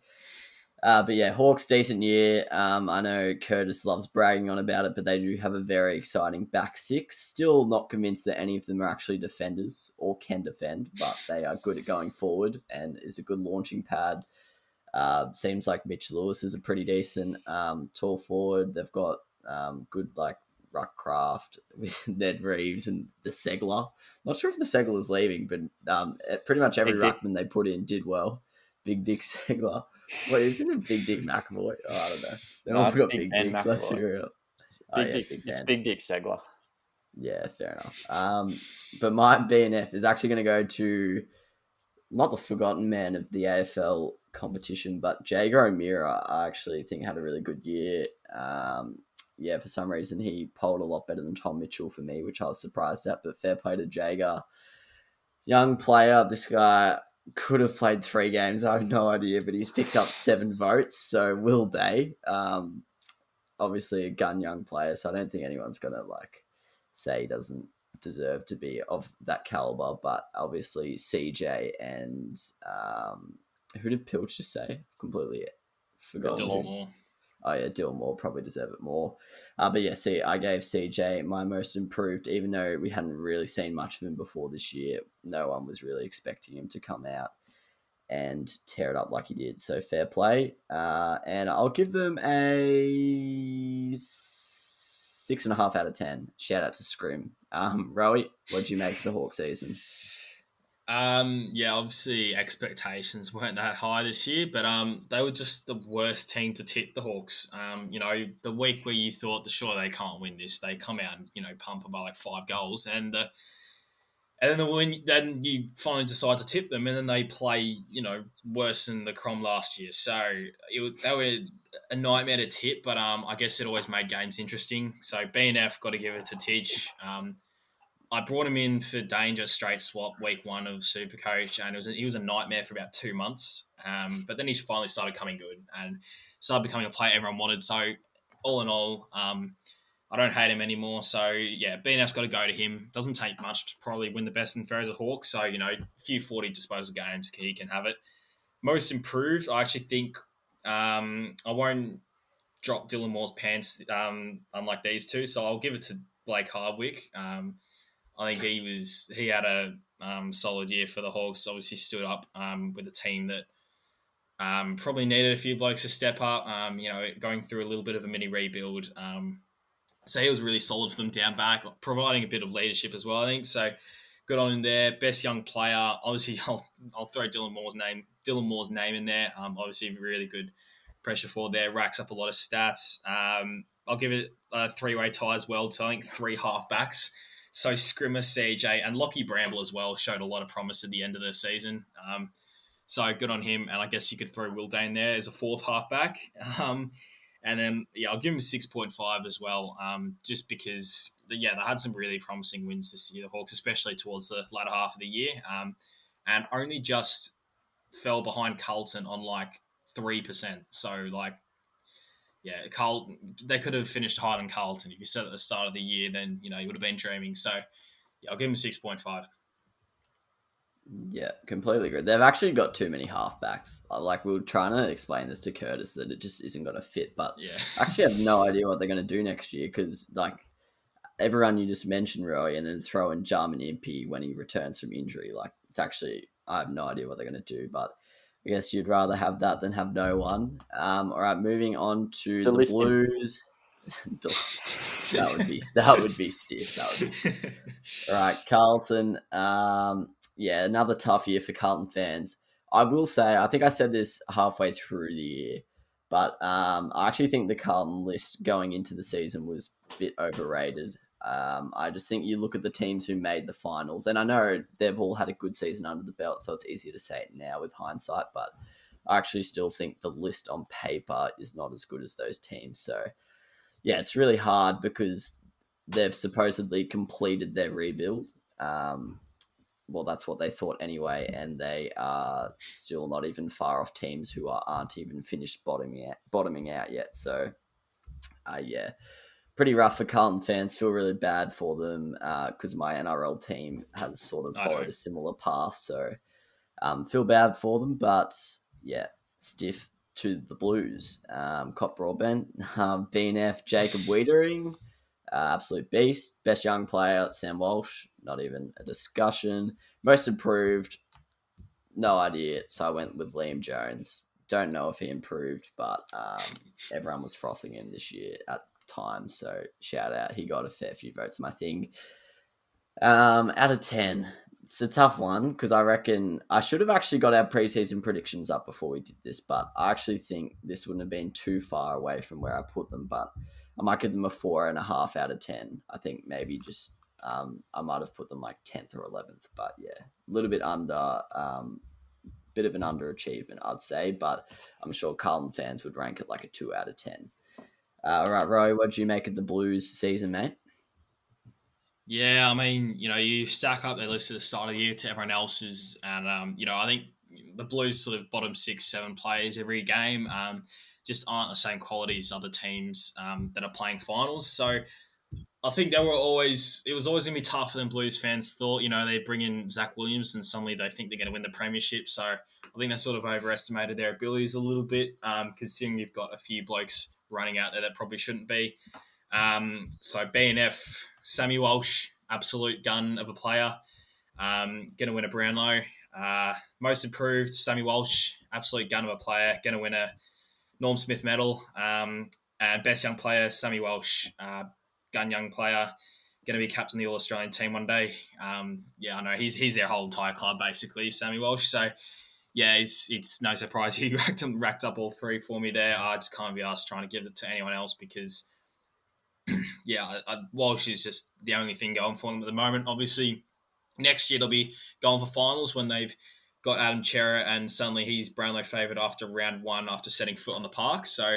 But yeah, Hawks, decent year. I know Curtis loves bragging on about it, but they do have a very exciting back six. Still not convinced that any of them are actually defenders or can defend, but they are good at going forward and is a good launching pad. Seems like Mitch Lewis is a pretty decent tall forward. They've got good like Ruckcraft with Ned Reeves and the Segler. Not sure if the Segler is leaving, but pretty much every Big Dick. ruckman they put in did well. Big Dick Segler. What isn't it? Big Dick McAvoy? Oh, I don't know. They've No, all it's got Big big Ben dicks. Let's McAvoy. figure it out. Oh Big yeah, Dick. Big It's Ben. Big Dick Segler. Yeah, fair enough. But my BNF is actually going to go to not the forgotten man of the AFL competition, but Jager O'Meara. I actually think had a really good year. Yeah, for some reason he polled a lot better than Tom Mitchell for me, which I was surprised at. But fair play to Jager, young player. This guy could have played 3 games. I have no idea, but he's picked up 7 votes. So Will Day, obviously a gun young player. So I don't think anyone's gonna like say he doesn't deserve to be of that caliber. But obviously CJ and who did Pilch just say? Completely forgotten. Dylan Moore. Oh yeah, Dylan Moore probably deserve it more. But yeah, see, I gave CJ my most improved, even though we hadn't really seen much of him before this year. No one was really expecting him to come out and tear it up like he did. So fair play. And I'll give them a 6.5 out of 10. Shout out to Scrim. Rowie, what did you make of the Hawk season? Yeah, obviously expectations weren't that high this year, but they were just the worst team to tip the Hawks. The week where you thought, sure, they can't win this, they come out and pump them by like 5 goals, and then you finally decide to tip them, and then they play worse than the Crom last year. So they were a nightmare to tip, but I guess it always made games interesting. So BNF got to give it to Tidge. I brought him in for danger straight swap week 1 of Supercoach, and he was a nightmare for about 2 months. But then he finally started coming good and started becoming a player everyone wanted. So all in all, I don't hate him anymore. So yeah, BNF's got to go to him. Doesn't take much to probably win the best and fairest of Hawks. So a few 40 disposal games, he can have it. Most improved, I actually think I won't drop Dylan Moore's pants, unlike these two. So I'll give it to Blake Hardwick. I think he had a solid year for the Hawks. Obviously stood up with a team that probably needed a few blokes to step up. Going through a little bit of a mini rebuild. So he was really solid for them down back, providing a bit of leadership as well, I think. So good on him there. Best young player. Obviously, I'll throw Dylan Moore's name in there. Obviously, really good pressure forward there. Racks up a lot of stats. I'll give it a 3-way tie as well to, I think, 3 halfbacks. So Scrimmer, CJ, and Lockie Bramble as well showed a lot of promise at the end of the season. So good on him. And I guess you could throw Will Dane there as a 4th halfback. And then, I'll give him 6.5 as well, just because, they had some really promising wins this year, the Hawks, especially towards the latter half of the year, and only just fell behind Carlton on like 3%. So, Carlton, they could have finished higher than Carlton. If you said at the start of the year, then, you would have been dreaming. So, I'll give him 6.5. Yeah, completely agree. They've actually got too many halfbacks. Like, we were trying to explain this to Curtis that it just isn't going to fit. But I actually have no idea what they're going to do next year because, like, everyone you just mentioned, Roy, and then throw in Jarman Impey when he returns from injury. Like, it's actually, I have no idea what they're going to do. But I guess you'd rather have that than have no one. All right, moving on to the Blues. that would be stiff. That would be stiff. All right, Carlton. Another tough year for Carlton fans. I will say, I think I said this halfway through the year, but I actually think the Carlton list going into the season was a bit overrated. I just think you look at the teams who made the finals, and I know they've all had a good season under the belt, so it's easier to say it now with hindsight, but I actually still think the list on paper is not as good as those teams. So, yeah, it's really hard because they've supposedly completed their rebuild. Well, that's what they thought anyway, and they are still not even far off teams who aren't even finished bottoming out yet. So, pretty rough for Carlton fans. Feel really bad for them because my NRL team has sort of followed a similar path. So, Feel bad for them, but yeah, stiff to the Blues. Cop Broadbent, BNF, Jacob Wiedering, absolute beast. Best young player, Sam Walsh, not even a discussion. Most improved, no idea. So I went with Liam Jones. Don't know if he improved, but everyone was frothing him this year at times. So shout out, he got a fair few votes. My thing. Out of 10, it's a tough one because I reckon I should have actually got our preseason predictions up before we did this, but I actually think this wouldn't have been too far away from where I put them. But I might give them a 4.5 out of 10. I think maybe just I might have put them like 10th or 11th, but yeah, a little bit under, bit of an underachievement, I'd say. But I'm sure Carlton fans would rank it like a 2 out of 10. All right, Roy, what do you make of the Blues season, mate? Yeah, I mean, you stack up their list at the start of the year to everyone else's, and I think the Blues sort of bottom 6, 7 players every game just aren't the same quality as other teams that are playing finals. So I think it was always going to be tough for them Blues fans. Thought, they bring in Zach Williams and suddenly they think they're going to win the premiership. So I think they sort of overestimated their abilities a little bit, considering you've got a few blokes running out there that probably shouldn't be. So BNF, Sammy Walsh, absolute gun of a player. Going to win a Brownlow. Most improved, Sammy Walsh, absolute gun of a player. Going to win a Norm Smith medal. And best young player, Sammy Walsh, gun young player. Going to be captain of the All Australian team one day. I know he's their whole entire club basically, Sammy Walsh. So yeah, it's no surprise he racked up all three for me there. I just can't be asked trying to give it to anyone else because Walsh is just the only thing going for them at the moment. Obviously, next year they'll be going for finals when they've got Adam Chera and suddenly he's Brownlow favourite after round one after setting foot on the park. So,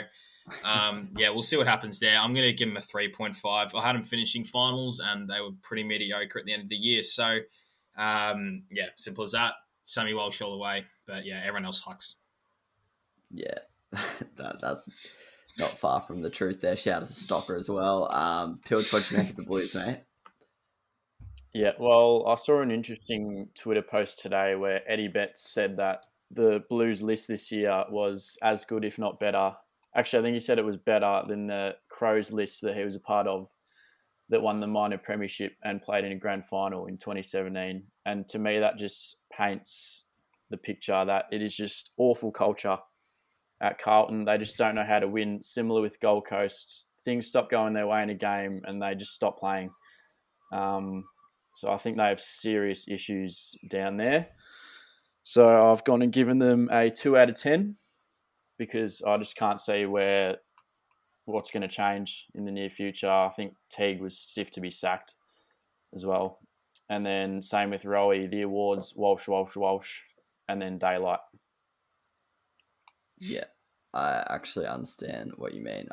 we'll see what happens there. I'm going to give him a 3.5. I had him finishing finals and they were pretty mediocre at the end of the year. So, simple as that. Sammy Walsh all the way. But yeah, everyone else sucks. Yeah, that's not far from the truth there. Shout out to Stocker as well. Pilch, what do you make of the Blues, mate? Yeah, well, I saw an interesting Twitter post today where Eddie Betts said that the Blues list this year was as good, if not better. Actually, I think he said it was better than the Crows list that he was a part of that won the minor premiership and played in a grand final in 2017. And to me, that just paints the picture that it is just awful culture at Carlton. They just don't know how to win. Similar with Gold Coast, things stop going their way in a game and they just stop playing. So I think they have serious issues down there. So I've gone and given them a 2 out of 10 because I just can't see what's going to change in the near future. I think Teague was stiff to be sacked as well. And then same with Rowie, the awards, Walsh, and then Daylight. Yeah, I actually understand what you mean.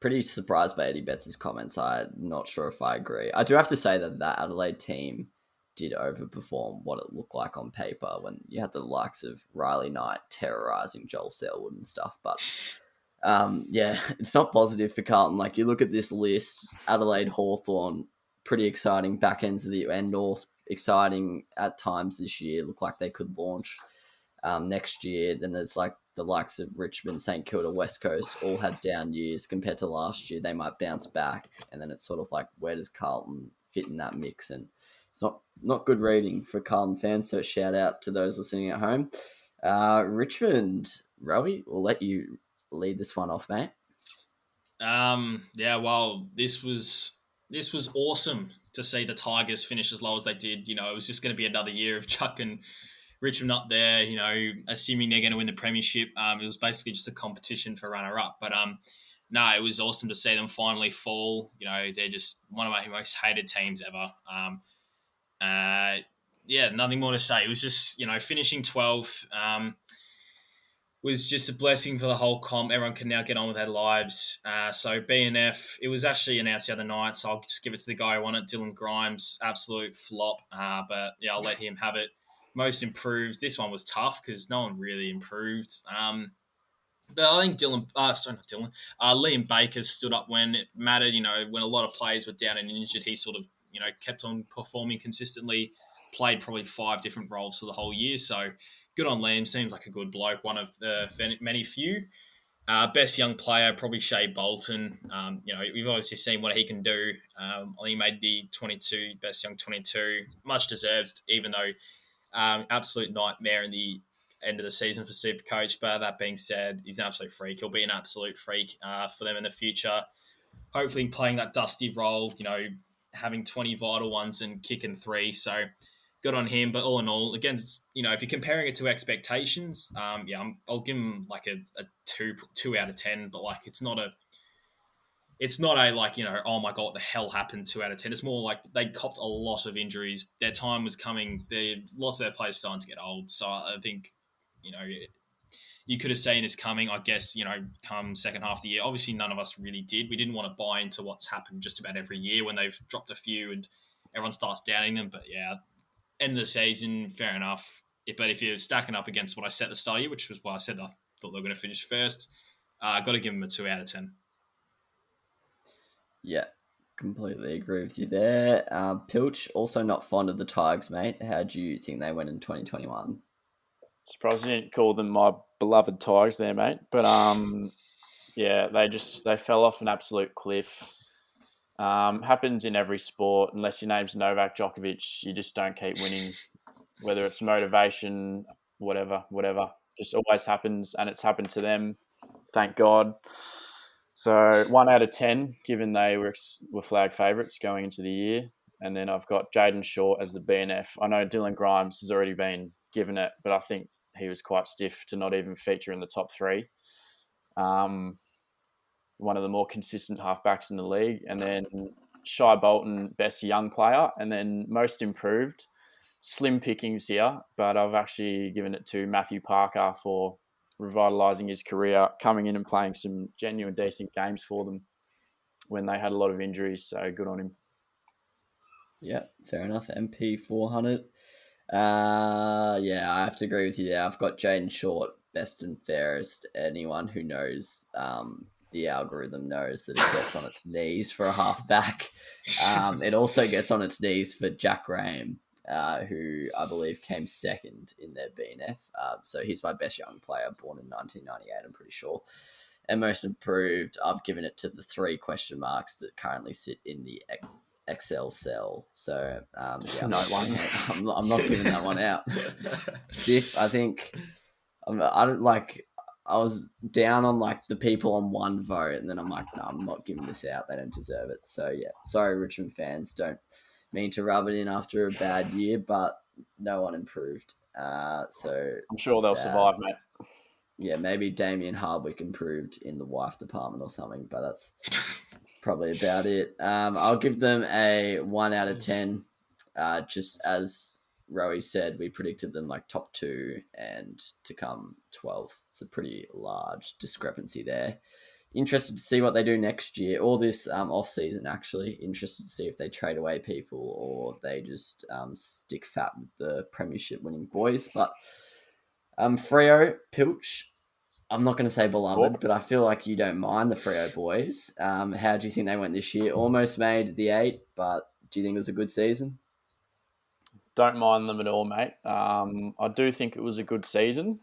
Pretty surprised by Eddie Betts' comments. I'm not sure if I agree. I do have to say that Adelaide team did overperform what it looked like on paper when you had the likes of Riley Knight terrorising Joel Selwood and stuff. But it's not positive for Carlton. Like you look at this list, Adelaide, Hawthorn, pretty exciting back ends of the and North, exciting at times this year. Look like they could launch next year. Then there's like the likes of Richmond, St Kilda, West Coast all had down years compared to last year. They might bounce back, and then it's sort of like where does Carlton fit in that mix? And it's not good reading for Carlton fans. So shout out to those listening at home. Richmond, Rowie, we'll let you lead this one off, mate. This was awesome to see the Tigers finish as low as they did. It was just going to be another year of chucking Richmond up there, assuming they're going to win the premiership. It was basically just a competition for runner-up. But it was awesome to see them finally fall. They're just one of my most hated teams ever. Nothing more to say. It was just, finishing 12th was just a blessing for the whole comp. Everyone can now get on with their lives. So BNF, it was actually announced the other night, so I'll just give it to the guy who won it, Dylan Grimes. Absolute flop. But I'll let him have it. Most improved. This one was tough because no one really improved. But I think Liam Baker stood up when it mattered. When a lot of players were down and injured, he sort of, kept on performing consistently. played probably 5 different roles for the whole year. So good on Liam. Seems like a good bloke. One of the many few. Best young player, probably Shea Bolton. We've obviously seen what he can do. I think he made the 22, best young 22. Much deserved, even though absolute nightmare in the end of the season for Supercoach. But that being said, he's an absolute freak. He'll be an absolute freak for them in the future. Hopefully playing that Dusty role, having 20 vital ones and kicking 3. So good on him. But all in all, against, if you're comparing it to expectations, I'll give him like a 2 out of 10. But like, it's not a like, oh my God, what the hell happened 2 out of 10. It's more like they copped a lot of injuries. Their time was coming. Lots of their players starting to get old. So I think, you could have seen this coming, I guess, come second half of the year. Obviously, none of us really did. We didn't want to buy into what's happened just about every year when they've dropped a few and everyone starts doubting them. But yeah, end of the season, fair enough. But if you're stacking up against what I set at the start of the year, which was why I said I thought they were going to finish first, got to give them a 2 out of 10. Yeah, completely agree with you there. Pilch, also not fond of the Tigers, mate. How do you think they went in 2021? Surprised you didn't call them my beloved Tigers there, mate. But yeah, they fell off an absolute cliff. Happens in every sport. Unless your name's Novak Djokovic, you just don't keep winning. Whether it's motivation, whatever, just always happens, and it's happened to them. Thank God. So 1 out of 10, given they were flag favourites going into the year. And then I've got Jaden Short as the BNF. I know Dylan Grimes has already been given it, but I think he was quite stiff to not even feature in the top 3. One of the more consistent halfbacks in the league. And then Shai Bolton, best young player. And then most improved. Slim pickings here, but I've actually given it to Matthew Parker for revitalising his career, coming in and playing some genuine decent games for them when they had a lot of injuries. So good on him. Yeah, fair enough. MP 400. I have to agree with you there. I've got Jaden Short, best and fairest. Anyone who knows the algorithm knows that it gets on its knees for a halfback. It also gets on its knees for Jack Graham, who I believe came second in their BNF. So he's my best young player, born in 1998, I'm pretty sure. And most improved, I've given it to the 3 question marks that currently sit in the Excel cell. So Note one. I'm not giving that one out. Stiff, I think I don't like. I was down on like the people on one vote, and then I'm like, no, I'm not giving this out. They don't deserve it. So yeah, sorry, Richmond fans. Don't mean to rub it in after a bad year, but no one improved. So I'm sure they'll survive, mate. Yeah, maybe Damien Hardwick improved in the wife department or something, but that's probably about it. I'll give them a 1 out of 10. Just as Rowie said, we predicted them like top 2 and to come 12th. It's a pretty large discrepancy there. Interested to see what they do next year, or this off season. Actually, interested to see if they trade away people or they just stick fat with the premiership winning boys. But Freo, Pilch, I'm not going to say beloved, but I feel like you don't mind the Freo boys. How do you think they went this year? Almost made the 8, but do you think it was a good season? Don't mind them at all, mate. I do think it was a good season.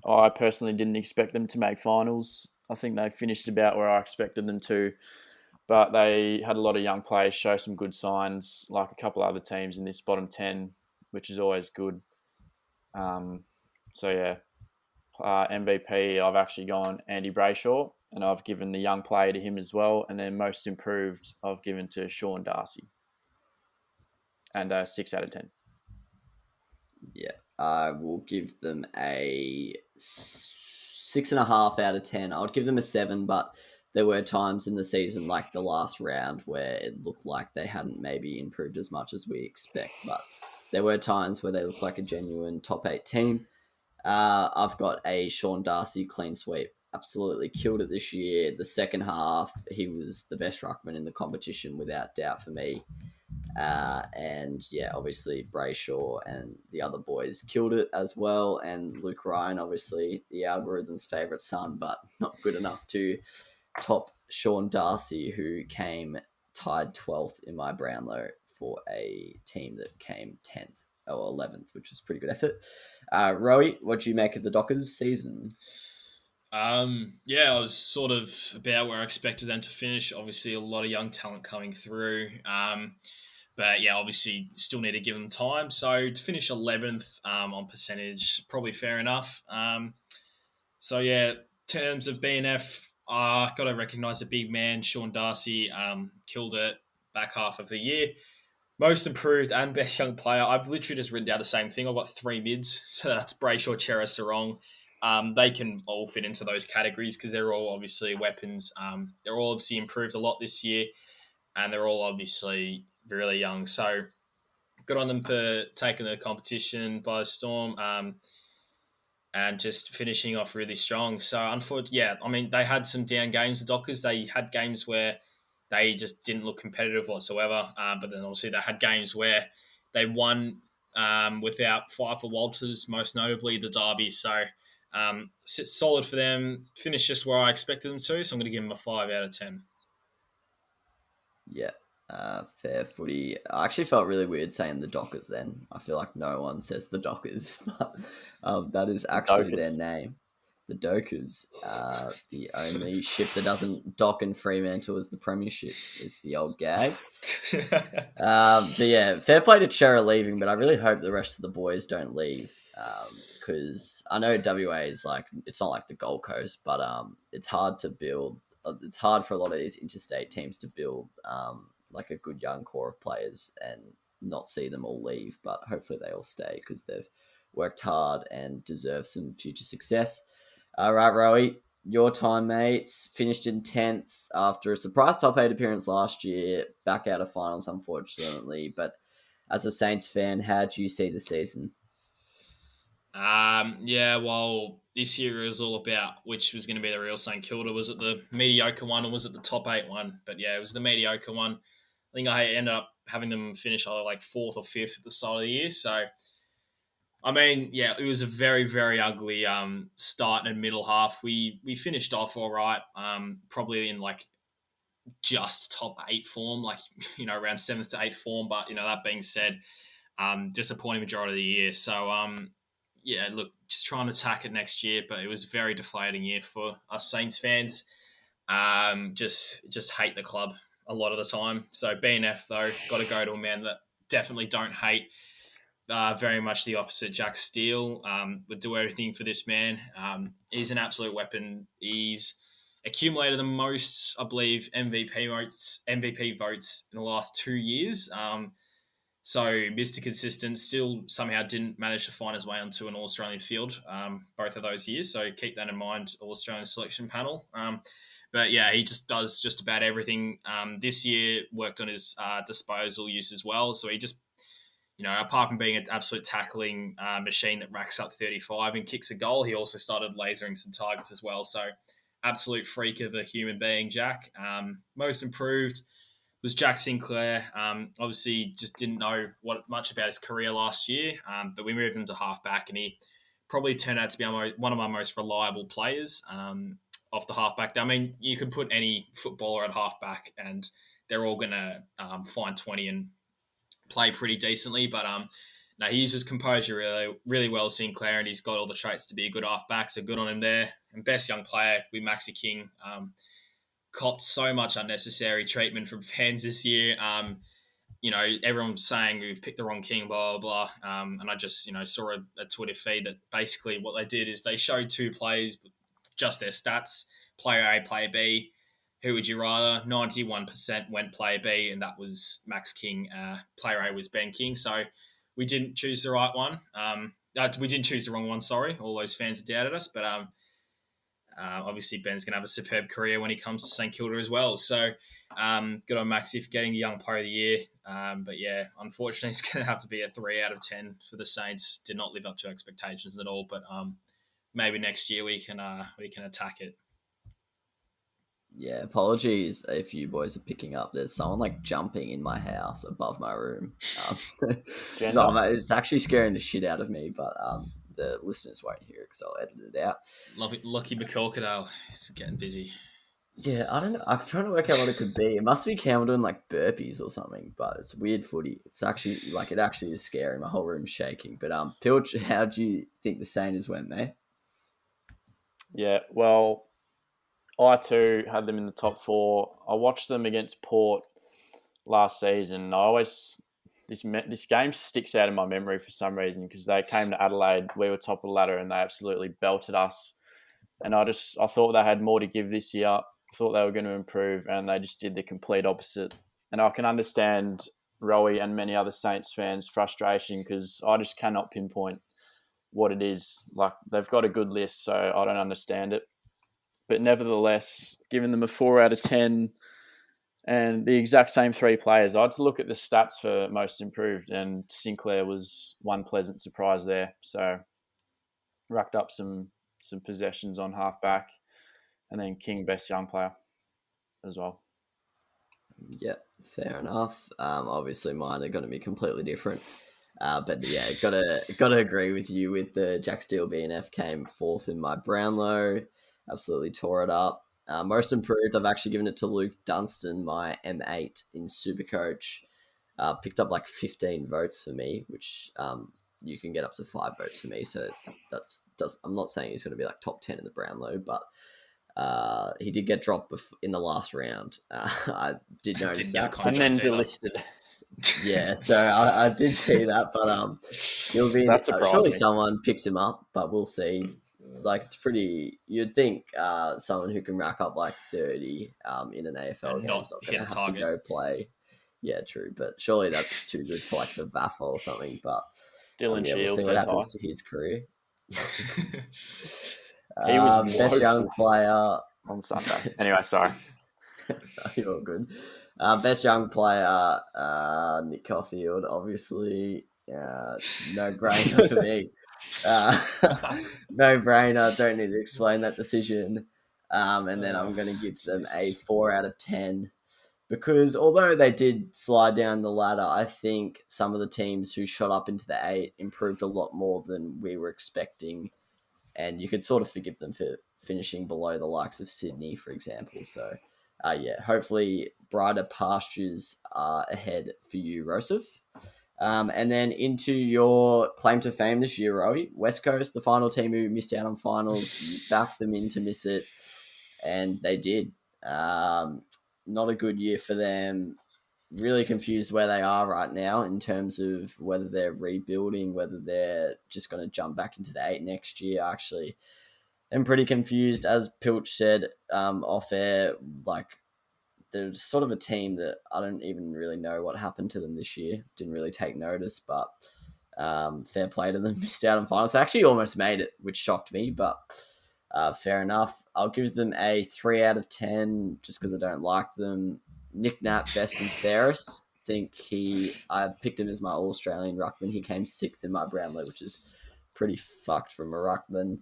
I personally didn't expect them to make finals. I think they finished about where I expected them to, but they had a lot of young players show some good signs, like a couple of other teams in this bottom 10, which is always good. MVP, I've actually gone Andy Brayshaw, and I've given the young player to him as well. And then most improved, I've given to Sean Darcy. And 6 out of 10. Yeah, I will give them a 6.5 out of 10. I would give them a 7, but there were times in the season, like the last round, where it looked like they hadn't maybe improved as much as we expect. But there were times where they looked like a genuine top 8 team. I've got a Sean Darcy clean sweep. Absolutely killed it this year. The second half, he was the best ruckman in the competition without doubt for me. And yeah, obviously Brayshaw and the other boys killed it as well. And Luke Ryan, obviously the algorithm's favourite son, but not good enough to top Sean Darcy, who came tied 12th in my Brownlow for a team that came 10th or 11th, which was pretty good effort. Rowie, what do you make of the Dockers season? Yeah, I was sort of about where I expected them to finish. Obviously, a lot of young talent coming through. But yeah, obviously, still need to give them time. So to finish 11th on percentage, probably fair enough. So yeah, in terms of BNF, got to recognise the big man, Sean Darcy, killed it back half of the year. Most improved and best young player. I've literally just written down the same thing. I've got three mids, so that's Brayshaw, Chera, Sarong. They can all fit into those categories because they're all obviously weapons. They're all obviously improved a lot this year, and they're all obviously really young. So good on them for taking the competition by storm. And just finishing off really strong. So, unfortunately, yeah, I mean, they had some down games, the Dockers. They had games where they just didn't look competitive whatsoever. But then obviously they had games where they won without five for Walters, most notably the Derby. So, solid for them. Finished just where I expected them to. So, I'm going to give them a 5 out of 10. Yeah, fair footy. I actually felt really weird saying the Dockers then. I feel like no one says the Dockers, but that is actually their name. The Dockers. The only ship that doesn't dock in Fremantle as the premiership is the old gag. But yeah, fair play to Chera leaving, but I really hope the rest of the boys don't leave. Because I know WA is like, it's not like the Gold Coast, but it's hard to build. It's hard for a lot of these interstate teams to build like a good young core of players and not see them all leave. But hopefully they all stay because they've worked hard and deserve some future success. All right, Rowie, your time, mates, finished in 10th after a surprise top 8 appearance last year, back out of finals, unfortunately. But as a Saints fan, how do you see the season? Yeah, well, this year it was all about which was going to be the real St Kilda. Was it the mediocre one or was it the top 8 one? But yeah, it was the mediocre one. I think I ended up having them finish either like 4th or 5th at the start of the year. So, I mean, yeah, it was a very, very ugly start and middle half. We finished off all right, probably in like just top 8 form, like, around 7th to 8th form. But, that being said, disappointing majority of the year. So, yeah, look, just trying to attack it next year, but it was a very deflating year for us Saints fans. Just hate the club a lot of the time. So BNF though, got to go to a man that definitely don't hate. Very much the opposite, Jack Steele. Would do everything for this man. He's an absolute weapon. He's accumulated the most, I believe, MVP votes in the last 2 years. So Mr. Consistent still somehow didn't manage to find his way onto an All-Australian field both of those years. So keep that in mind, All-Australian selection panel. But yeah, he just does just about everything. This year worked on his disposal use as well. So he just, apart from being an absolute tackling machine that racks up 35 and kicks a goal, he also started lasering some targets as well. So absolute freak of a human being, Jack. Most improved was Jack Sinclair. Obviously, just didn't know much about his career last year, but we moved him to halfback, and he probably turned out to be one of our most reliable players off the halfback. I mean, you could put any footballer at halfback, and they're all going to find 20 and play pretty decently. But no, he uses composure really, really well, Sinclair, and he's got all the traits to be a good halfback. So good on him there. And best young player, we Maxi King. Copped so much unnecessary treatment from fans this year. Everyone's saying we've picked the wrong king, blah, blah, blah. And I just, saw a Twitter feed that basically what they did is they showed two players, just their stats, player A, player B. Who would you rather? 91% went player B, and that was Max King. Player A was Ben King. So we didn't choose the right one. We didn't choose the wrong one, sorry. All those fans doubted us, but obviously, Ben's going to have a superb career when he comes to St Kilda as well. So, good on Maxi for getting the Young Player of the Year. But yeah, unfortunately, it's going to have to be a 3 out of 10 for the Saints. Did not live up to expectations at all. But maybe next year we can attack it. Yeah, apologies if you boys are picking up. There's someone like jumping in my house above my room. No, mate, it's actually scaring the shit out of me, but the listeners won't hear it because I'll edit it out. Lucky McCorkadale is getting busy. Yeah, I don't know. I'm trying to work out what it could be. It must be Cam doing like burpees or something, but it's weird footy. It's actually like it actually is scary. My whole room's shaking. But Pilch, how do you think the Saints went, mate? Yeah, well, I too had them in the top four. I watched them against Port last season. I always this game sticks out in my memory for some reason because they came to Adelaide. We were top of the ladder and they absolutely belted us. And I thought they had more to give this year. I thought they were going to improve, and they just did the complete opposite. And I can understand Rowie and many other Saints fans' frustration because I just cannot pinpoint what it is. Like they've got a good list, so I don't understand it. But nevertheless, giving them a 4 out of 10 and the exact same three players. I had to look at the stats for most improved, and Sinclair was one pleasant surprise there. So racked up some possessions on halfback, and then King best young player as well. Yeah, fair enough. Obviously mine are going to be completely different. But yeah, gotta agree with you with the Jack Steele BNF came fourth in my Brownlow. Absolutely tore it up. Most improved, I've actually given it to Luke Dunstan, my M8 in Supercoach. Picked up like 15 votes for me, which you can get up to 5 votes for me. So I'm not saying he's going to be like top 10 in the Brownlow, but he did get dropped in the last round. I did notice that. And then delisted. Yeah, so I did see that, but he'll be surely someone picks him up, but we'll see. Like it's pretty. You'd think someone who can rack up like 30 in an AFL game is not going to have to go play. Yeah, true, but surely that's too good for like the VAFA or something. But Dylan Shields, we'll see what happens to his career. He was best young player on Sunday. Anyway, sorry. You're good. Best young player, Nick Caulfield, obviously. It's no brainer for me. No brainer. Don't need to explain that decision. And then I'm going to give them a 4 out of 10 because although they did slide down the ladder, I think some of the teams who shot up into the 8 improved a lot more than we were expecting. And you could sort of forgive them for finishing below the likes of Sydney, for example. So, yeah, hopefully brighter pastures are ahead for you, Rosef. And then into your claim to fame this year, Rowie. West Coast, the final team who missed out on finals, you backed them in to miss it, and they did. Not a good year for them. Really confused where they are right now in terms of whether they're rebuilding, whether they're just going to jump back into the 8 next year. Actually, I'm pretty confused. As Pilch said off air, like they're sort of a team that I don't even really know what happened to them this year. Didn't really take notice, but fair play to them. Missed out on finals. They actually almost made it, which shocked me, but fair enough. I'll give them a 3 out of 10 just because I don't like them. Nick Nat, best and fairest. I picked him as my All-Australian ruckman. He came 6th in my Brownlow, which is pretty fucked from a ruckman.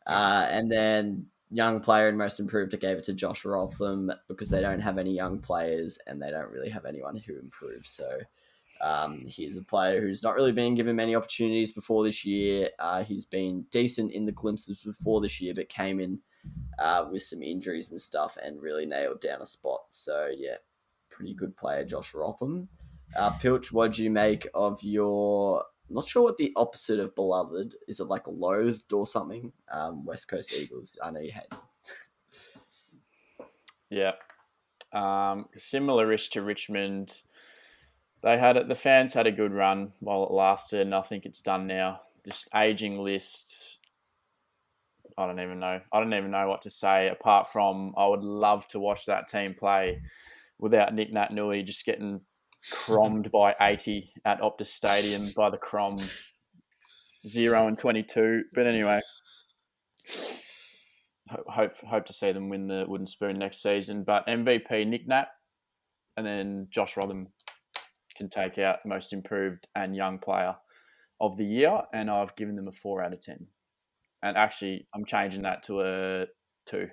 And then young player and most improved, I gave it to Josh Rotham because they don't have any young players and they don't really have anyone who improves. So he's a player who's not really been given many opportunities before this year. He's been decent in the glimpses before this year, but came in with some injuries and stuff and really nailed down a spot. So, yeah, pretty good player, Josh Rotham. Pilch, what do you make of your... I'm not sure what the opposite of beloved is. It like loathed or something? West Coast Eagles. I know you hate them. Yeah. Similar-ish to Richmond. The fans had a good run while it lasted, and I think it's done now. Just aging list. I don't even know what to say, apart from I would love to watch that team play without Nick Nat Nui just getting crommed by 80 at Optus Stadium by the Crom 0-22. But anyway, hope to see them win the Wooden Spoon next season. But MVP Nick Nat, and then Josh Rotham can take out most improved and young player of the year, and I've given them a 4 out of 10. And actually, I'm changing that to a 2.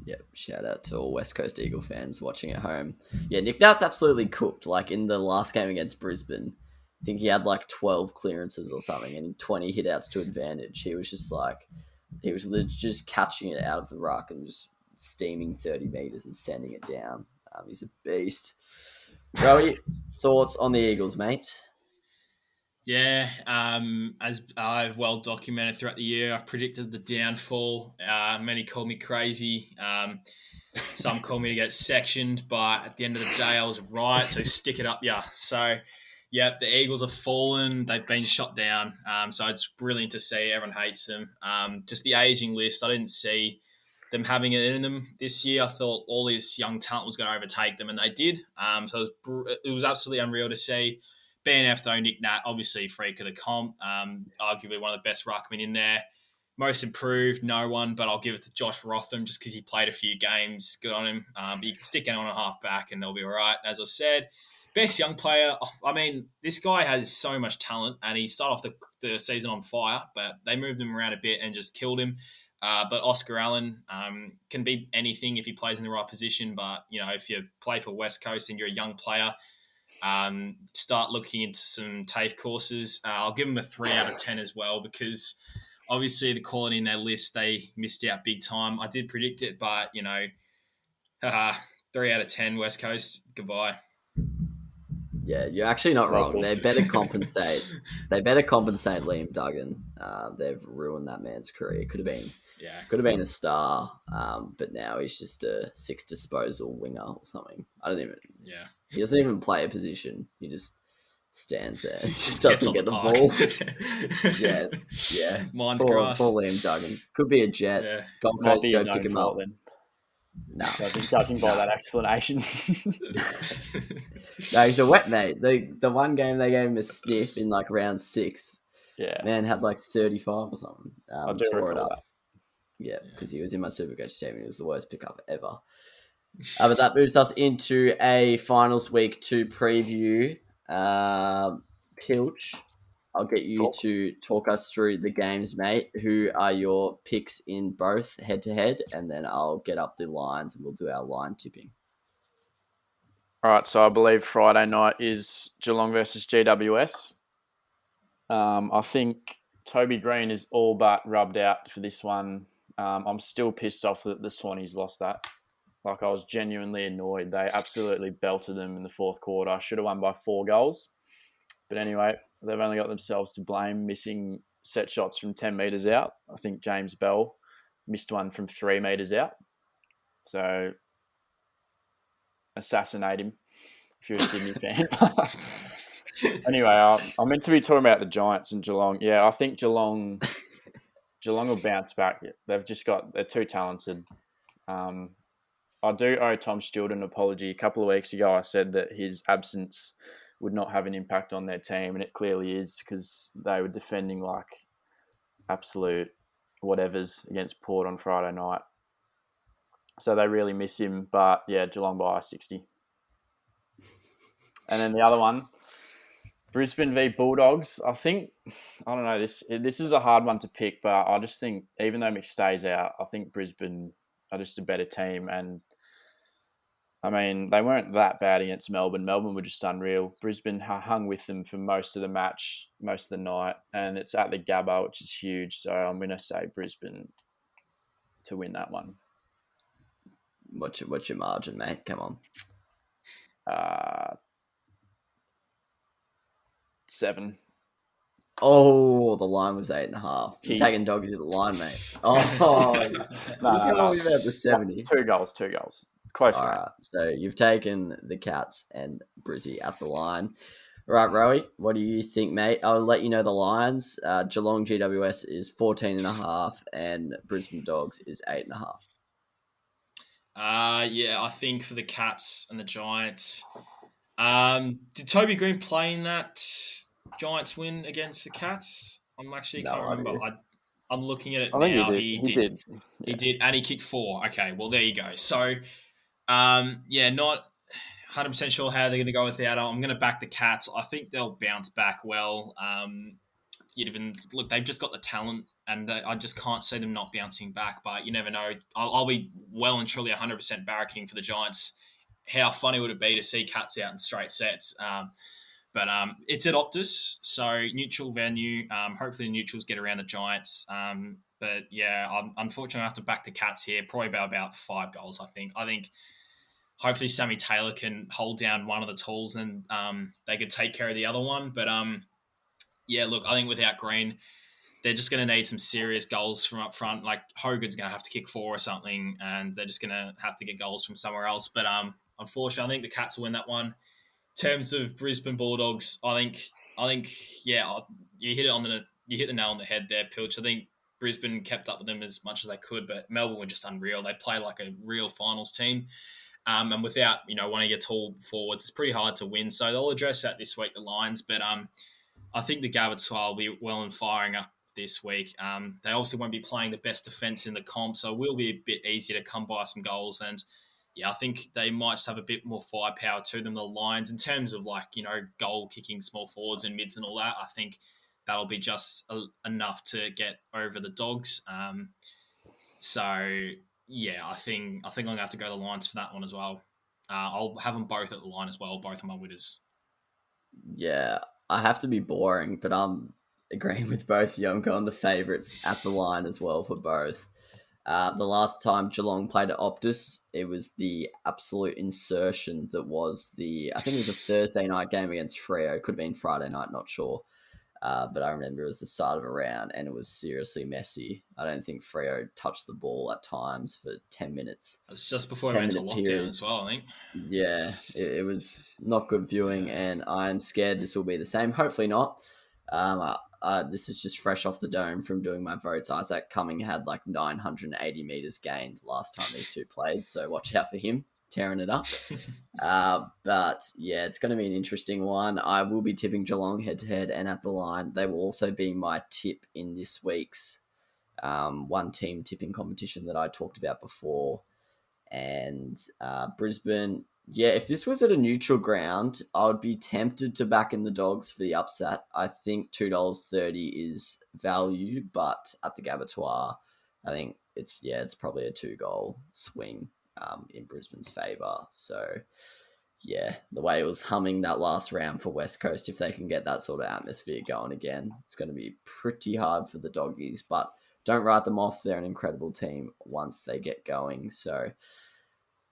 Yeah, shout out to all West Coast Eagle fans watching at home. Yeah, Nick Nat's absolutely cooked. Like in the last game against Brisbane, I think he had like 12 clearances or something and 20 hit outs to advantage. He was just catching it out of the ruck and just steaming 30 metres and sending it down. He's a beast. Rowie, thoughts on the Eagles, mate? Yeah, as I've well documented throughout the year, I've predicted the downfall. Many call me crazy. Some call me to get sectioned, but at the end of the day, I was right. So stick it up, yeah. So, yeah, the Eagles have fallen. They've been shot down. So it's brilliant to see. Everyone hates them. Just the aging list, I didn't see them having it in them this year. I thought all this young talent was going to overtake them, and they did. So it was absolutely unreal to see. BNF though, Nick Nat, obviously freak of the comp, arguably one of the best ruckmen in there. Most improved, no one, but I'll give it to Josh Rotham just because he played a few games. Good on him. But you can stick anyone on a half back and they'll be all right. As I said, best young player. I mean, this guy has so much talent and he started off the season on fire, but they moved him around a bit and just killed him. But Oscar Allen can be anything if he plays in the right position. But, if you play for West Coast and you're a young player, start looking into some TAFE courses. I'll give them a 3 out of 10 as well because obviously the quality in their list, they missed out big time. I did predict it, but, 3 out of 10 West Coast, goodbye. Yeah, you're actually not wrong. They better compensate. They better compensate Liam Duggan. They've ruined that man's career. Could have been a star, but now he's just a 6 disposal winger or something. He doesn't even play a position. He just stands there and just doesn't get the ball. yeah. Mine's grass. Poor Liam Duggan. Could be a Jet. Yeah. Gold Coast, go pick him up. Then. No. Judging by that explanation. No, he's a wet mate. The one game they gave him a sniff in like round 6. Yeah. Man had like 35 or something. I do tore it recall up. that. Yeah, because he was in my Supercoach team and it was the worst pickup ever. But that moves us into a finals week 2 preview. Pilch, I'll get you to talk us through the games, mate. Who are your picks in both head-to-head? And then I'll get up the lines and we'll do our line tipping. All right, so I believe Friday night is Geelong versus GWS. I think Toby Green is all but rubbed out for this one. I'm still pissed off that the Swannies lost that. Like, I was genuinely annoyed. They absolutely belted them in the fourth quarter. Should have won by 4 goals. But anyway, they've only got themselves to blame, missing set shots from 10 metres out. I think James Bell missed one from 3 metres out. So, assassinate him if you're a Sydney fan. Anyway, I'm meant to be talking about the Giants and Geelong. Yeah, I think Geelong will bounce back. They're too talented. I do owe Tom Stewart an apology. A couple of weeks ago, I said that his absence would not have an impact on their team, and it clearly is because they were defending like absolute whatevers against Port on Friday night. So they really miss him, but yeah, Geelong by 60. And then the other one, Brisbane v Bulldogs. I don't know, this is a hard one to pick, but I just think even though McStay's out, I think Brisbane are just a better team. And I mean, they weren't that bad against Melbourne. Melbourne were just unreal. Brisbane hung with them for most of the match, most of the night, and it's at the Gabba, which is huge. So I'm going to say Brisbane to win that one. What's your margin, mate? Come on. 7. Oh, the line was 8.5. You're taking doggy to the line, mate. Oh, no. You about the 70. 2 goals. Close. All right, so you've taken the Cats and Brizzy at the line. Right, Rowie, what do you think, mate? I'll let you know the lines. Geelong GWS is 14.5 and Brisbane Dogs is 8.5. Yeah, I think for the Cats and the Giants. Did Toby Green play in that Giants win against the Cats? I'm actually can't remember. I'm looking at it now. He did. He did, and he kicked 4. Okay, well there you go. So, not 100% sure how they're going to go without him. I'm going to back the Cats. I think they'll bounce back well. They've just got the talent, and I just can't see them not bouncing back. But you never know. I'll be well and truly 100% barracking for the Giants. How funny would it be to see Cats out in straight sets? But it's at Optus, so neutral venue. Hopefully the neutrals get around the Giants. But yeah, unfortunately I have to back the Cats here, probably about 5 goals, I think. I think hopefully Sammy Taylor can hold down one of the tools and they could take care of the other one. But yeah, look, I think without Green, they're just going to need some serious goals from up front. Like Hogan's going to have to kick 4 or something, and they're just going to have to get goals from somewhere else. But unfortunately, I think the Cats will win that one. In terms of Brisbane Bulldogs, I think, yeah, you hit the nail on the head there, Pilch. I think Brisbane kept up with them as much as they could, but Melbourne were just unreal. They play like a real finals team. And without, one of your tall forwards, it's pretty hard to win. So they'll address that this week, the Lions. But I think the Gabatoir will be well and firing up this week. They obviously won't be playing the best defence in the comp, so it will be a bit easier to come by some goals. And yeah, I think they might just have a bit more firepower to them, the Lions, in terms of goal kicking small forwards and mids and all that. I think that'll be just enough to get over the Dogs. So yeah, I think I'm gonna have to go the Lions for that one as well. I'll have them both at the line as well, both of my winners. Yeah, I have to be boring, but I'm agreeing with both you. I'm going the favourites at the line as well for both. The last time Geelong played at Optus, it was the absolute insertion that was I think it was a Thursday night game against Freo. It could have been Friday night, not sure. But I remember it was the start of a round and it was seriously messy. I don't think Freo touched the ball at times for 10 minutes. It's just before we went to lockdown as well, I think. Yeah, it was not good viewing, and I'm scared this will be the same. Hopefully not. This is just fresh off the dome from doing my votes. Isaac Cumming had like 980 meters gained last time these two played, so watch out for him tearing it up. But yeah, it's going to be an interesting one. I will be tipping Geelong head to head and at the line. They will also be my tip in this week's one team tipping competition that I talked about before. And Brisbane, yeah, if this was at a neutral ground, I would be tempted to back in the Dogs for the upset. I think $2.30 is value, but at the Gabatoir, I think it's probably a 2-goal swing in Brisbane's favour. So yeah, the way it was humming that last round for West Coast, if they can get that sort of atmosphere going again, it's going to be pretty hard for the Doggies, but don't write them off. They're an incredible team once they get going. So,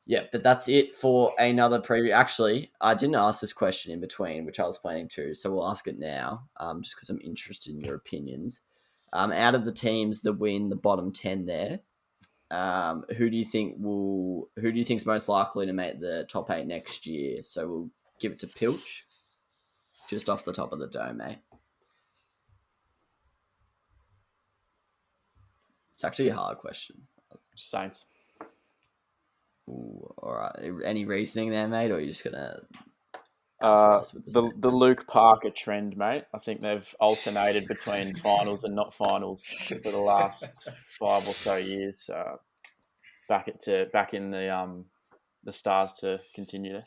yeah, but that's it for another preview. Actually, I didn't ask this question in between, which I was planning to, so we'll ask it now, just because I'm interested in your opinions. Out of the teams that win the bottom 10 there, who do you think's most likely to make the top 8 next year? So we'll give it to Pilch, just off the top of the dome, mate. It's actually a hard question. Saints. Ooh, all right. Any reasoning there, mate, or are you just gonna the Luke Parker trend, mate? I think they've alternated between finals and not finals for the last 5 or so years. Back in the stars to continue to.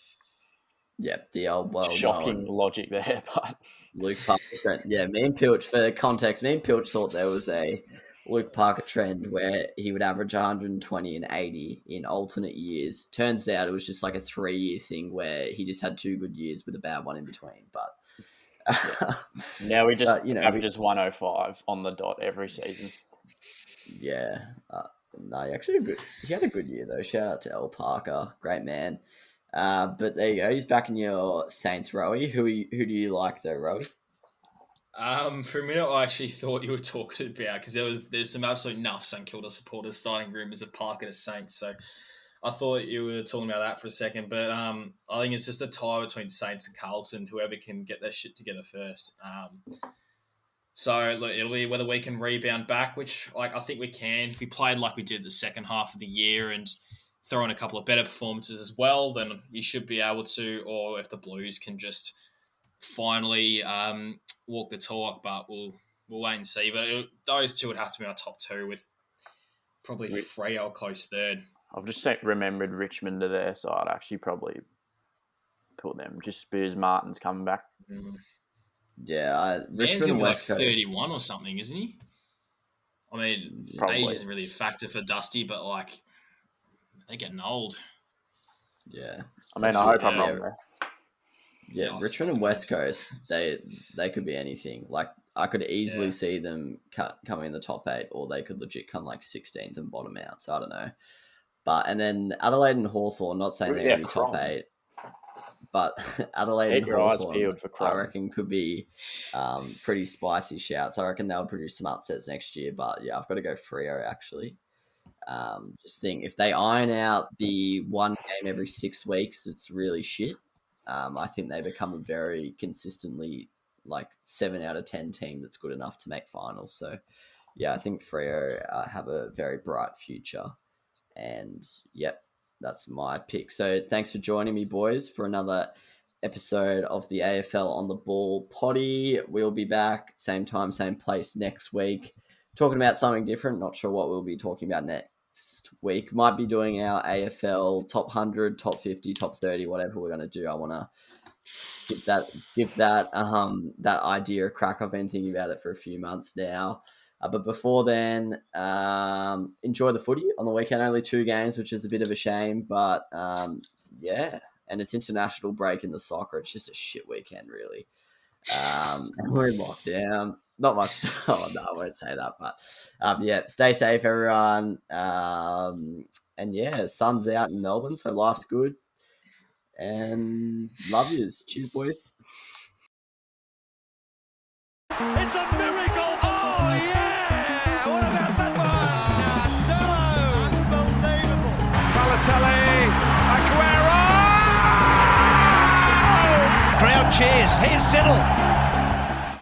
Yep, the old shocking logic there, but Luke Parker trend. Yeah, me and Pilch, for context, thought there was a Luke Parker trend where he would average 120 and 80 in alternate years. Turns out it was just like a 3-year thing where he just had 2 good years with a bad one in between. But now he just averages 105 on the dot every season. Yeah. No, he had a good year though. Shout out to L Parker, great man. But there you go. He's back in your Saints, Rowie. Who do you like though, Rowie? For a minute, I actually thought you were talking about, because there's some absolute nuff St Kilda supporters starting rumours of Parker to Saints. So I thought you were talking about that for a second. But I think it's just a tie between Saints and Carlton, whoever can get their shit together first. So look, it'll be whether we can rebound back, which I think we can. If we played like we did the second half of the year and throw in a couple of better performances as well, then you should be able to. Or if the Blues can just finally walk the talk, but we'll wait and see. But those two would have to be our top 2, with probably Freo close third. I've just remembered Richmond to there, so I'd actually probably put them just because Martin's coming back. Mm. Yeah, Richmond and West like Coast 31 or something, isn't he? I mean, probably. Age isn't really a factor for Dusty, but they're getting old. Yeah, I mean, I hope I'm wrong there. Yeah, Richmond and West Coast, they could be anything. Like, I could easily see them coming in the top 8, or they could legit come like 16th and bottom out. So I don't know. But and then Adelaide and Hawthorn, not saying they're going to be top 8, but Adelaide Keep and your eyes Hawthorn, peeled for I Crom. reckon could be pretty spicy shouts. I reckon they'll produce some upsets next year. But yeah, I've got to go Freo actually. Just think if they iron out the one game every 6 weeks, it's really shit. I think they become a very consistently like 7 out of 10 team that's good enough to make finals. So yeah, I think Freo have a very bright future. And yep, that's my pick. So thanks for joining me, boys, for another episode of the AFL on the Ball potty. We'll be back same time, same place next week, talking about something different. Not sure what we'll be talking about next week. Might be doing our AFL top 100, top 50, top 30, whatever we're going to do. I want to give that idea a crack. I've been thinking about it for a few months now. But before then, enjoy the footy on the weekend. Only 2 games, which is a bit of a shame. But yeah, and it's international break in the soccer. It's just a shit weekend, really. And we're in lockdown. Not much. Oh, no, I won't say that. But yeah, stay safe, everyone. And yeah, sun's out in Melbourne, so life's good. And love yous. Cheers, boys. It's a miracle! Oh, yeah! What about that one? Unbelievable! Balotelli, Aguero! Crowd cheers. Here's Siddle.